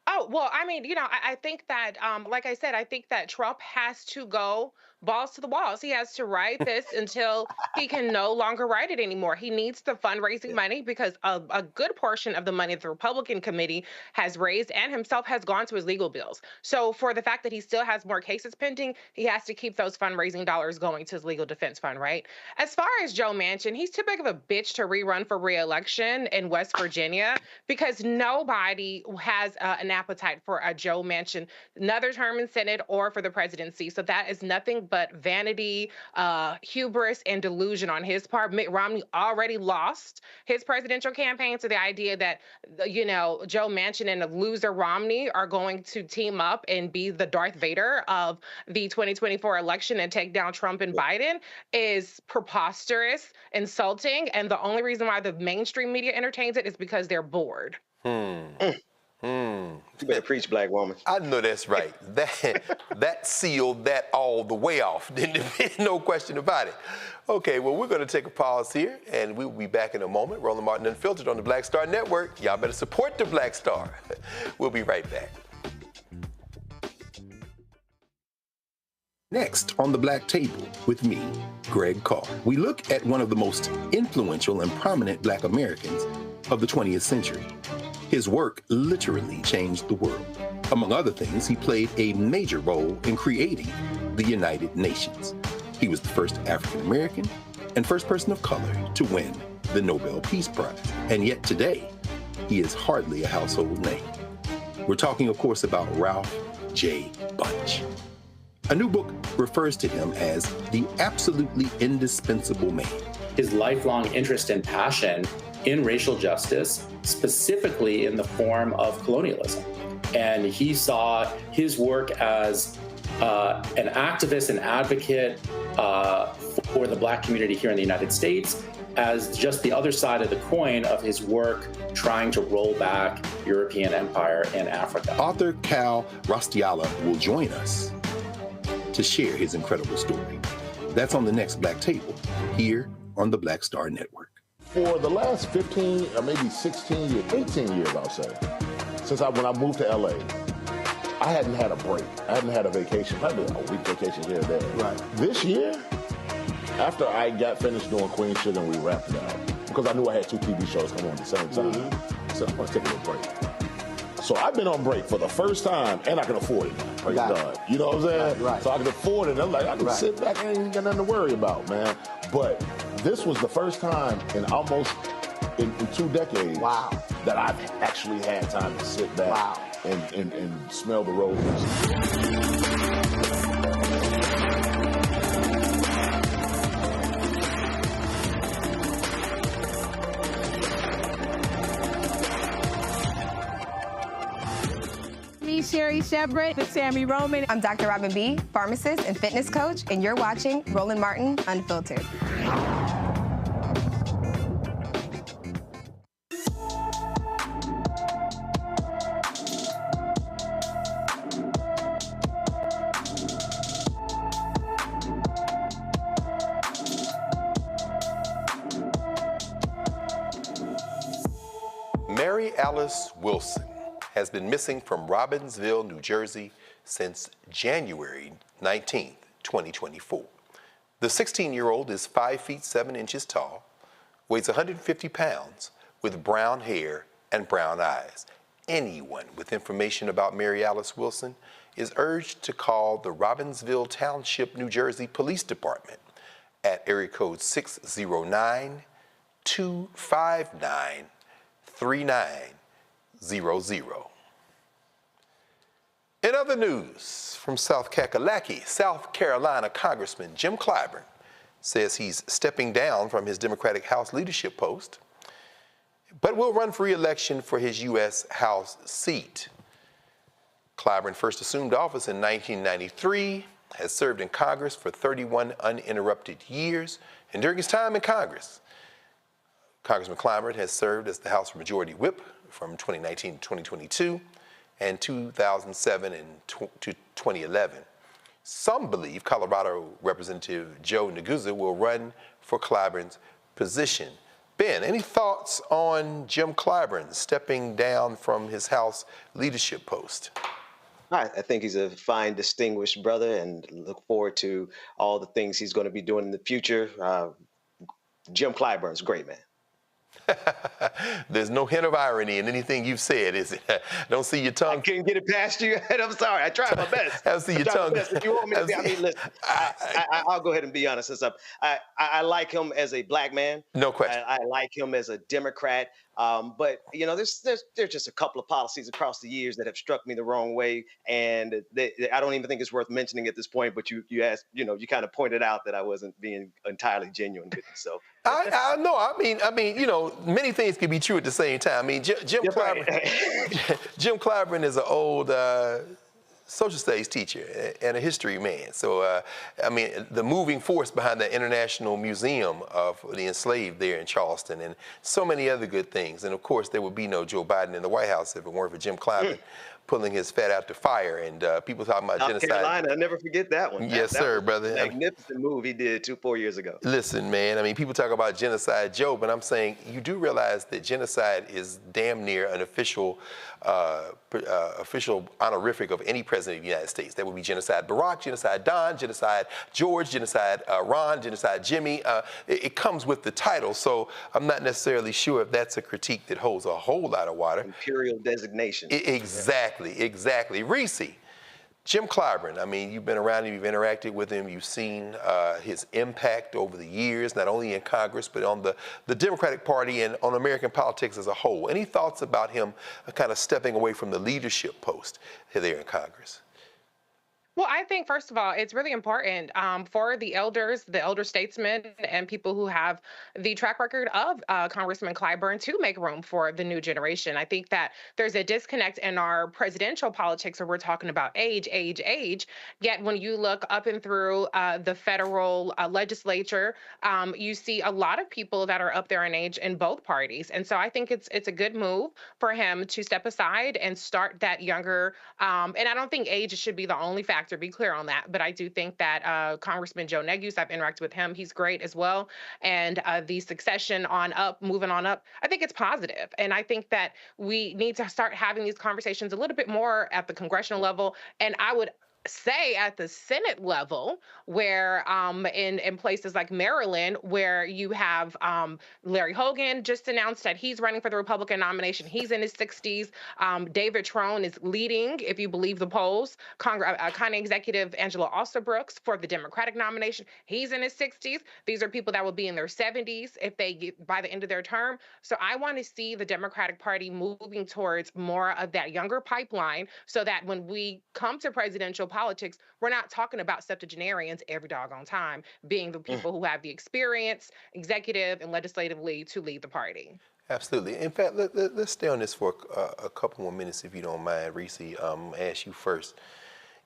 Oh, well, I mean, you know, I think that, like I said, I think that Trump has to go balls to the walls. He has to ride this until he can no longer ride it anymore. He needs the fundraising money, because a good portion of the money the Republican committee has raised and himself has gone to his legal bills. So for the fact that he still has more cases pending, he has to keep those fundraising dollars going to his legal defense fund, right? As far as Joe Manchin, he's too big of a bitch to rerun for re-election in West Virginia, because nobody has an appetite for a Joe Manchin, another term in Senate or for the presidency. So that is nothing but vanity, hubris, and delusion on his part. Mitt Romney already lost his presidential campaign, so the idea that, you know, Joe Manchin and a loser Romney are going to team up and be the Darth Vader of the 2024 election and take down Trump and Biden is preposterous, insulting, and the only reason why the mainstream media entertains it is because they're bored. You better preach, black woman. I know that's right. That sealed that all the way off. No question about it. Okay, well, we're going to take a pause here, and we will be back in a moment. Roland Martin Unfiltered on the Black Star Network. Y'all better support the Black Star. We'll be right back. Next on The Black Table with me, Greg Carr, we look at one of the most influential and prominent Black Americans of the 20th century. His work literally changed the world. Among other things, he played a major role in creating the United Nations. He was the first African American and first person of color to win the Nobel Peace Prize. And yet today, he is hardly a household name. We're talking, of course, about Ralph J. Bunche. A new book refers to him as the absolutely indispensable man. His lifelong interest and passion in racial justice, specifically in the form of colonialism. And he saw his work as an activist and advocate for the Black community here in the United States, as just the other side of the coin of his work trying to roll back European empire in Africa. Author Cal Rostiala will join us to share his incredible story. That's on the next Black Table, here on the Black Star Network. For the last 15 or maybe 16 years, 18 years, I'll say, since when I moved to LA, I hadn't had a break. I hadn't had a vacation, probably a week vacation here or there. Right. This year, after I got finished doing Queen Sugar and we wrapped it out, because I knew I had 2 TV shows coming on at the same time, I said, I'm going to take a little break. So I've been on break for the first time, and I can afford it now. Praise God. You know what I'm saying? Right. So I can afford it. I'm like, I can sit back and ain't got nothing to worry about, man. But this was the first time in almost in 2 decades that I've actually had time to sit back and smell the roses. Sherry Shepard with Sammy Roman. I'm Dr. Robin B., pharmacist and fitness coach, and you're watching Roland Martin Unfiltered. Mary Alice Wilson has been missing from Robbinsville, New Jersey since January 19th, 2024. The 16-year-old is 5 feet 7 inches tall, weighs 150 pounds, with brown hair and brown eyes. Anyone with information about Mary Alice Wilson is urged to call the Robbinsville Township, New Jersey Police Department at area code 609-259-3900. In other news from South Kakalaki, South Carolina Congressman Jim Clyburn says he's stepping down from his Democratic House leadership post, but will run for re-election for his U.S. House seat. Clyburn first assumed office in 1993, has served in Congress for 31 uninterrupted years, and during his time in Congress, Congressman Clyburn has served as the House Majority Whip from 2019 to 2022 and 2007 and to 2011. Some believe Colorado Representative Joe Neguzzi will run for Clyburn's position. Ben, any thoughts on Jim Clyburn stepping down from his House leadership post? I think he's a fine, distinguished brother, and look forward to all the things he's going to be doing in the future. Jim Clyburn's a great man. There's no hint of irony in anything you've said, is it? Don't see your tongue. I couldn't get it past you. I'm sorry. I tried my best. I don't see your tongue. If you want me to be, I mean, listen, I'll go ahead and be honest. I like him as a black man. No question. I like him as a Democrat. But you know, there's just a couple of policies across the years that have struck me the wrong way, and I don't even think it's worth mentioning at this point. But you asked, you know, you kind of pointed out that I wasn't being entirely genuine with you. So I know. I mean, you know, many things can be true at the same time. I mean, Jim Clyburn is an old social studies teacher and a history man. So, I mean, the moving force behind the International Museum of the Enslaved there in Charleston, and so many other good things. And of course, there would be no Joe Biden in the White House if it weren't for Jim Clyburn pulling his fat out to fire, and people talking about genocide. South Carolina, I'll never forget that one. Yes, sir, brother. Magnificent move he did 4 years ago. Listen, man, I mean, people talk about genocide, Joe, but I'm saying you do realize that genocide is damn near an official honorific of any president of the United States. That would be genocide Barack, genocide Don, genocide George, genocide Ron, genocide Jimmy. It comes with the title, so I'm not necessarily sure if that's a critique that holds a whole lot of water. Imperial designation. Exactly. Reese, Jim Clyburn, I mean, you've been around him, you've interacted with him, you've seen his impact over the years, not only in Congress, but on the Democratic Party and on American politics as a whole. Any thoughts about him kind of stepping away from the leadership post there in Congress? Well, I think, first of all, it's really important for the elders, the elder statesmen, and people who have the track record of Congressman Clyburn to make room for the new generation. I think that there's a disconnect in our presidential politics where we're talking about age, age, age. Yet when you look up and through the federal legislature, you see a lot of people that are up there in age in both parties. And so I think it's a good move for him to step aside and start that younger. And I don't think age should be the only factor, be clear on that. But I do think that Congressman Joe Negus, I've interacted with him, he's great as well. And the succession on up, moving on up, I think it's positive. And I think that we need to start having these conversations a little bit more at the congressional level. And I would say at the Senate level, where in places like Maryland, where you have Larry Hogan just announced that he's running for the Republican nomination. He's in his 60s. David Trone is leading, if you believe the polls. County Executive Angela Alsterbrooks for the Democratic nomination. He's in his 60s. These are people that will be in their 70s if they get by the end of their term. So I want to see the Democratic Party moving towards more of that younger pipeline so that when we come to presidential politics, we're not talking about septuagenarians every doggone time being the people who have the experience, executive and legislatively, to lead the party. Absolutely. In fact, let's stay on this for a couple more minutes, if you don't mind, Reese. I'll ask you first.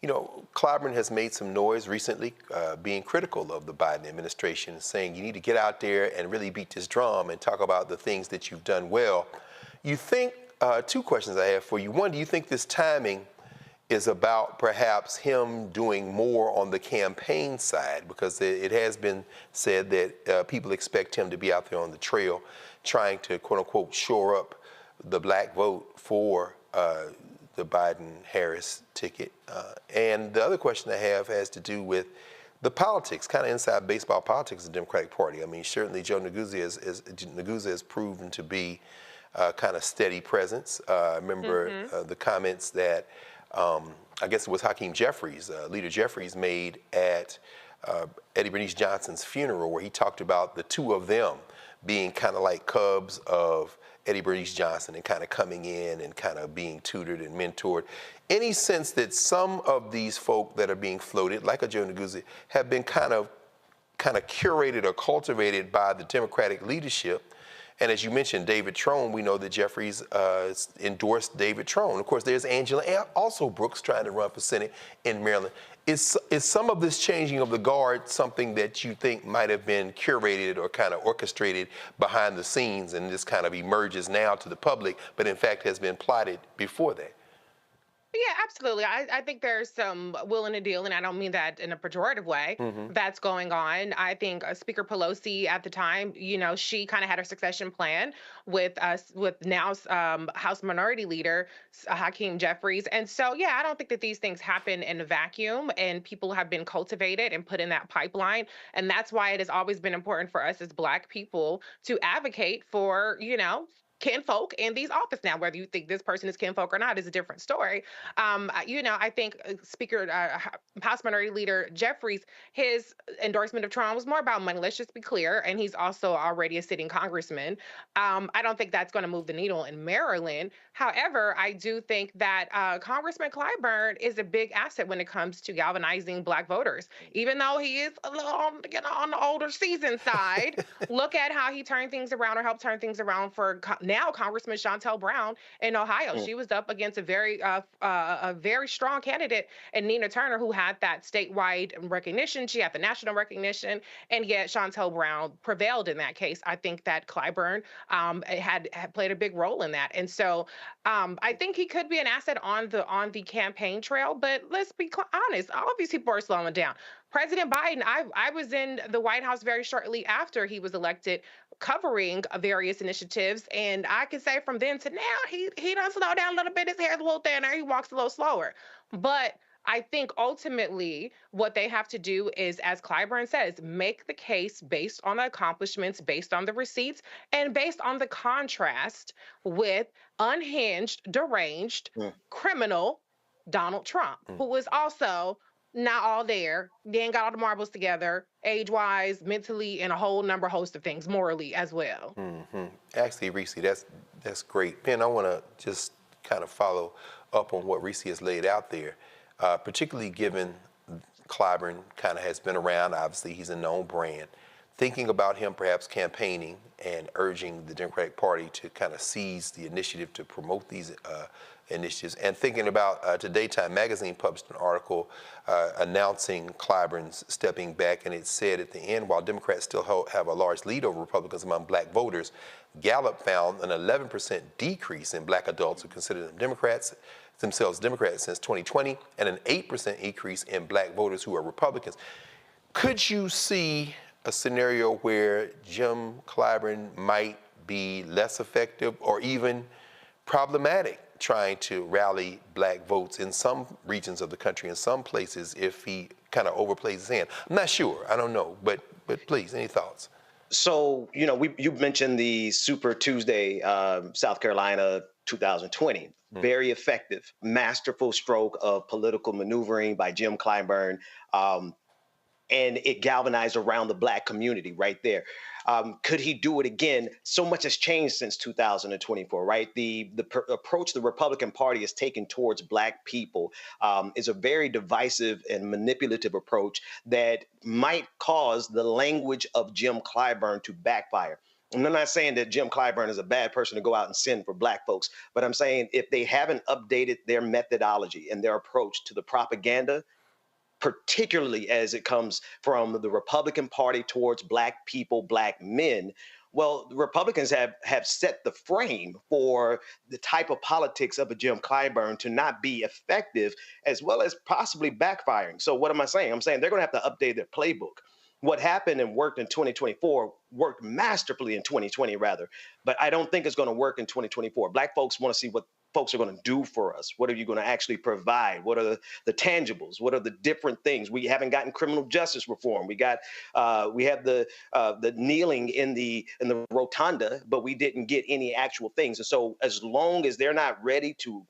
You know, Clyburn has made some noise recently, being critical of the Biden administration, saying you need to get out there and really beat this drum and talk about the things that you've done well. You think, two questions I have for you. One, do you think this timing is about perhaps him doing more on the campaign side? Because it has been said that people expect him to be out there on the trail trying to, quote unquote, shore up the black vote for the Biden-Harris ticket. And the other question I have has to do with the politics, kind of inside baseball politics of the Democratic Party. I mean, certainly Joe Negus has proven to be kind of steady presence. I remember the comments that I guess it was Hakeem Jeffries, Leader Jeffries, made at Eddie Bernice Johnson's funeral, where he talked about the two of them being kind of like cubs of Eddie Bernice Johnson and kind of coming in and kind of being tutored and mentored. Any sense that some of these folk that are being floated, like a Joe Negus, have been kind of curated or cultivated by the Democratic leadership? And as you mentioned, David Trone, we know that Jeffries endorsed David Trone. Of course, there's Angela also Brooks trying to run for Senate in Maryland. Is some of this changing of the guard something that you think might have been curated or kind of orchestrated behind the scenes and this kind of emerges now to the public, but in fact has been plotted before that? Yeah, absolutely. I think there's some willing to deal, and I don't mean that in a pejorative way, that's going on. I think Speaker Pelosi at the time, you know, she kind of had her succession plan with now House Minority Leader Hakeem Jeffries. And so, yeah, I don't think that these things happen in a vacuum, and people have been cultivated and put in that pipeline. And that's why it has always been important for us as Black people to advocate for, you know, kinfolk in these office. Now, whether you think this person is kinfolk or not is a different story. You know, I think House Minority Leader Jeffries, his endorsement of Trump was more about money. Let's just be clear. And he's also already a sitting congressman. I don't think that's going to move the needle in Maryland. However, I do think that Congressman Clyburn is a big asset when it comes to galvanizing Black voters. Even though he is a little on the older seasoned side, look at how he turned things around or helped turn things around for now Congressman Shontel Brown in Ohio. She was up against a very strong candidate, and Nina Turner, who had that statewide recognition. She had the national recognition, and yet Shontel Brown prevailed in that case. I think that Clyburn had played a big role in that, and so I think he could be an asset on the campaign trail. But let's be honest, all of these people are slowing down. President Biden, I was in the White House very shortly after he was elected, covering various initiatives, and I can say from then to now, he done slow down a little bit. His hair's a little thinner. He walks a little slower. But I think ultimately what they have to do is, as Clyburn says, make the case based on the accomplishments, based on the receipts, and based on the contrast with unhinged, deranged, criminal Donald Trump, who was also not all there. They ain't got all the marbles together, age-wise, mentally, and a whole host of things, morally as well. Actually, Reese, that's great. Ben, I want to just kind of follow up on what Reese has laid out there, particularly given Clyburn kind of has been around. Obviously, he's a known brand. Thinking about him perhaps campaigning and urging the Democratic Party to kind of seize the initiative to promote these initiatives, and thinking about today Time Magazine published an article announcing Clyburn's stepping back, and it said at the end, while Democrats still have a large lead over Republicans among black voters, Gallup found an 11% decrease in black adults who consider themselves Democrats since 2020, and an 8% increase in black voters who are Republicans. Could you see a scenario where Jim Clyburn might be less effective or even problematic trying to rally black votes in some regions of the country, in some places, if he kind of overplays his hand? I'm not sure. I don't know. But please, any thoughts? So, you know, you mentioned the Super Tuesday, South Carolina 2020. Very effective, masterful stroke of political maneuvering by Jim Clyburn. And it galvanized around the black community right there. Could he do it again? So much has changed since 2024, right? The approach the Republican Party has taken towards black people is a very divisive and manipulative approach that might cause the language of Jim Clyburn to backfire. And I'm not saying that Jim Clyburn is a bad person to go out and send for black folks, but I'm saying if they haven't updated their methodology and their approach to the propaganda, particularly as it comes from the Republican Party towards black people, black men, well, the Republicans have set the frame for the type of politics of a Jim Clyburn to not be effective, as well as possibly backfiring. So what am I saying? I'm saying they're going to have to update their playbook. What happened and worked in 2024 worked masterfully in 2020, rather, but I don't think it's going to work in 2024. Black folks want to see what folks are going to do for us. What are you going to actually provide? What are the tangibles? What are the different things? We haven't gotten criminal justice reform. We have the kneeling in the rotunda, but we didn't get any actual things. And so as long as they're not ready to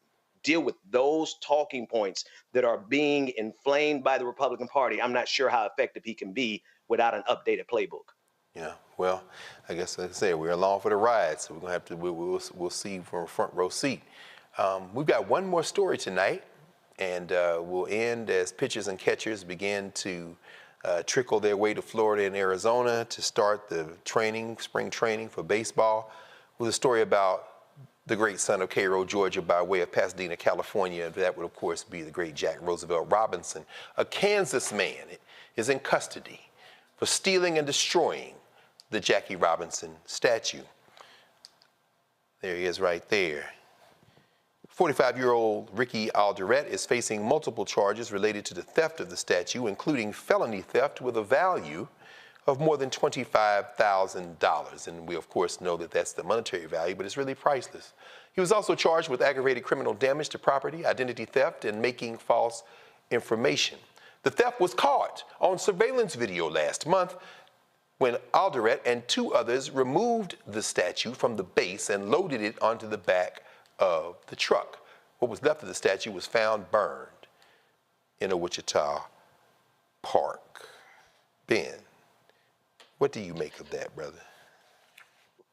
deal with those talking points that are being inflamed by the Republican Party, I'm not sure how effective he can be without an updated playbook. Yeah, well, I guess like I said, we're along for the ride, so we're gonna have to we'll see from a front row seat. We've got one more story tonight, and we'll end as pitchers and catchers begin to trickle their way to Florida and Arizona to start the spring training for baseball, with a story about the great son of Cairo, Georgia, by way of Pasadena, California. That would, of course, be the great Jack Roosevelt Robinson. A Kansas man is in custody for stealing and destroying the Jackie Robinson statue. There he is right there. 45-year-old Ricky Alderette is facing multiple charges related to the theft of the statue, including felony theft with a value of more than $25,000. And we, of course, know that that's the monetary value, but it's really priceless. He was also charged with aggravated criminal damage to property, identity theft, and making false information. The theft was caught on surveillance video last month when Alderette and two others removed the statue from the base and loaded it onto the back of the truck. What was left of the statue was found burned in a Wichita park. Ben, what do you make of that, brother?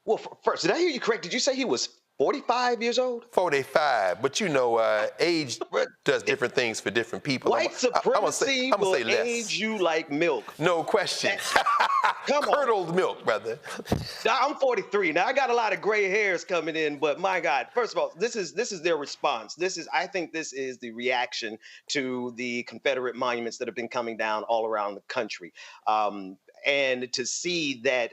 Well, first, did I hear you correct? Did you say he was 45 years old? 45, but you know, age does different things for different people. White supremacy will age you like milk. No question. Come on. Curdled milk, brother. I'm 43 now. I got a lot of gray hairs coming in, but my God, first of all, this is their response. I think this is the reaction to the Confederate monuments that have been coming down all around the country, and to see that.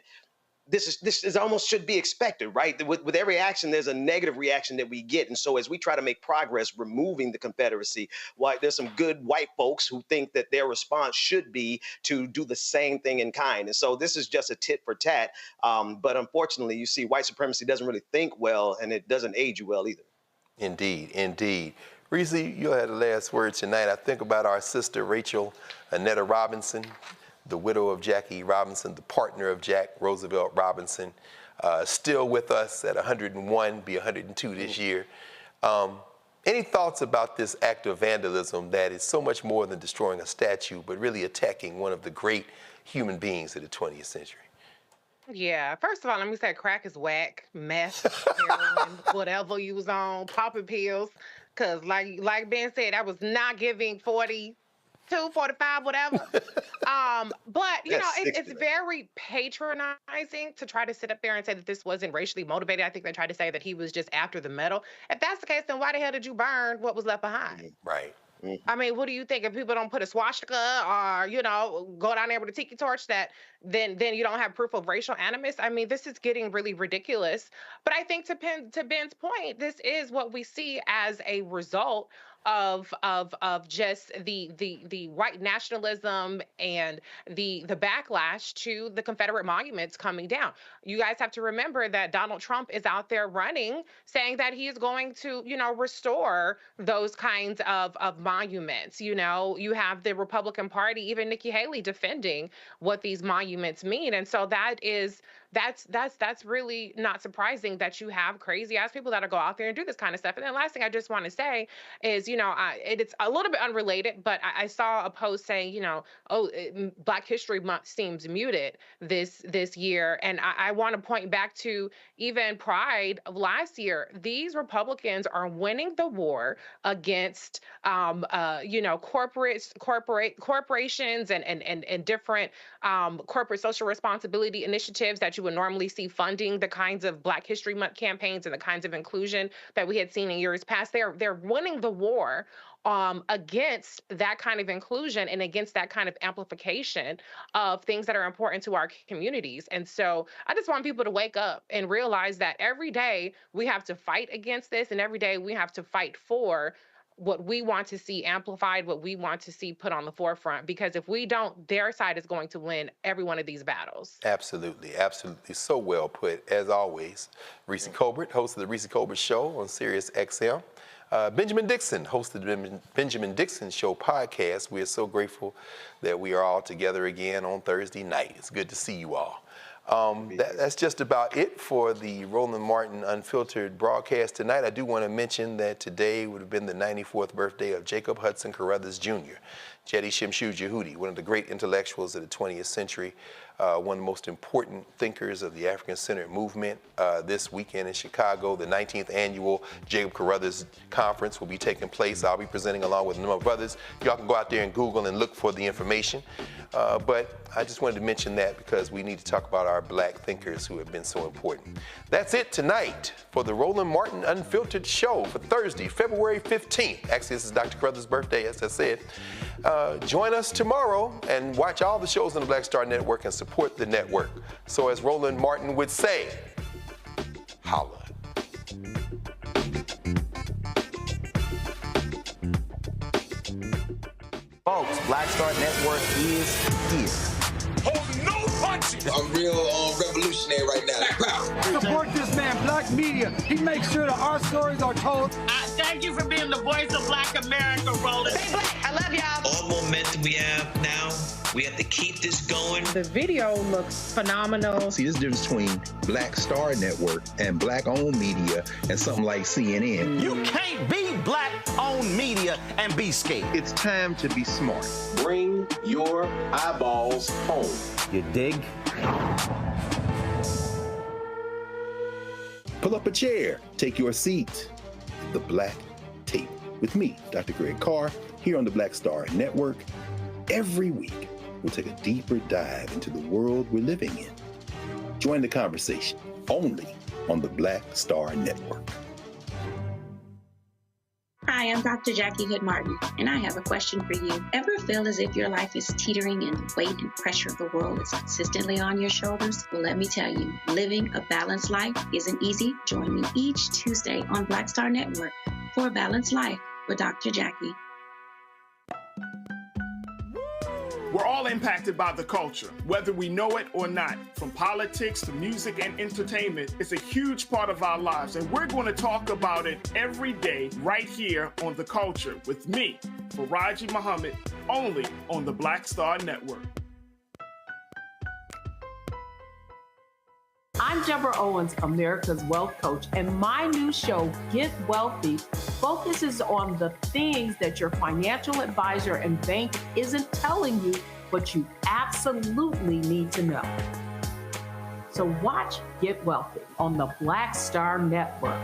This is almost should be expected, right? With every action, there's a negative reaction that we get. And so as we try to make progress removing the Confederacy, there's some good white folks who think that their response should be to do the same thing in kind. And so this is just a tit for tat. But unfortunately, you see, white supremacy doesn't really think well, and it doesn't age you well either. Indeed, indeed. Reese, you had the last word tonight. I think about our sister, Rachel Annetta Robinson, the widow of Jackie Robinson, the partner of Jack Roosevelt Robinson, still with us at 101, be 102 this year. Any thoughts about this act of vandalism that is so much more than destroying a statue, but really attacking one of the great human beings of the 20th century? Yeah, first of all, let me say crack is whack, meth, heroin, whatever you was on, popping pills. Because like Ben said, I was not giving 40 245, whatever. But you know, That's it's very patronizing to try to sit up there and say that this wasn't racially motivated. I think they tried to say that he was just after the medal. If that's the case, then why the hell did you burn what was left behind? Right. I mean, what do you think? If people don't put a swastika or, you know, go down there with a tiki torch, that then you don't have proof of racial animus? I mean, this is getting really ridiculous. But I think to Ben's point, this is what we see as a result of just the white nationalism and the backlash to the Confederate monuments coming down. You guys have to remember that Donald Trump is out there running, saying that he is going to, you know, restore those kinds of monuments. You know, you have the Republican Party, even Nikki Haley, defending what these monuments mean. And so that's really not surprising that you have crazy ass people that go out there and do this kind of stuff. And then last thing I just want to say is, you know, it's a little bit unrelated, but I saw a post saying, you know, Black History Month seems muted this year. And I want to point back to even Pride of last year. These Republicans are winning the war against, you know, corporations and different corporate social responsibility initiatives that you would normally see funding the kinds of Black History Month campaigns and the kinds of inclusion that we had seen in years past. They're winning the war against that kind of inclusion and against that kind of amplification of things that are important to our communities. And so I just want people to wake up and realize that every day we have to fight against this, and every day we have to fight for what we want to see amplified, what we want to see put on the forefront. Because if we don't, their side is going to win every one of these battles. Absolutely, absolutely. So well put, as always. Reese Colbert, host of the Reese Colbert Show on Sirius XM. Benjamin Dixon, host of the Benjamin Dixon Show podcast. We are so grateful that we are all together again on Thursday night. It's good to see you all. That's just about it for the Roland Martin Unfiltered broadcast tonight. I do want to mention that today would have been the 94th birthday of Jacob Hudson Carruthers Jr., Jetty Shimshu Jehudi, one of the great intellectuals of the 20th century, one of the most important thinkers of the African-centered movement. This weekend in Chicago, the 19th annual Jacob Carruthers Conference will be taking place. I'll be presenting along with a number of others. Y'all can go out there and Google and look for the information. But I just wanted to mention that because we need to talk about our Black thinkers who have been so important. That's it tonight for the Roland Martin Unfiltered Show for Thursday, February 15th. Actually, this is Dr. Carruthers' birthday, as I said. Join us tomorrow and watch all the shows on the Black Star Network and support the network. So as Roland Martin would say, holla. Folks, Black Star Network is here. Hold no punches! I'm real revolutionary right now. Black power. Support this man, Black media. He makes sure that our stories are told. Thank you for being the voice of Black America, Roland. Stay black. I love y'all. All momentum we have now, we have to keep this going. The video looks phenomenal. See, this difference between Black Star Network and Black-owned media and something like CNN. You can't be Black-owned media and be scared. It's time to be smart. Bring your eyeballs home. You dig? Pull up a chair, take your seat. The Black Tape with me, Dr. Greg Carr, here on the Black Star Network. Every week, we'll take a deeper dive into the world we're living in. Join the conversation only on the Black Star Network. Hi, I'm Dr. Jackie Hood Martin, and I have a question for you. Ever feel as if your life is teetering and the weight and pressure of the world is consistently on your shoulders? Well, let me tell you, living a balanced life isn't easy. Join me each Tuesday on Black Star Network for A Balanced Life with Dr. Jackie. We're all impacted by the culture, whether we know it or not. From politics to music and entertainment, it's a huge part of our lives, and we're going to talk about it every day right here on The Culture with me, Faraji Muhammad, only on the Black Star Network. I'm Deborah Owens, America's Wealth Coach, and my new show, Get Wealthy, focuses on the things that your financial advisor and bank isn't telling you, but you absolutely need to know. So watch Get Wealthy on the Black Star Network.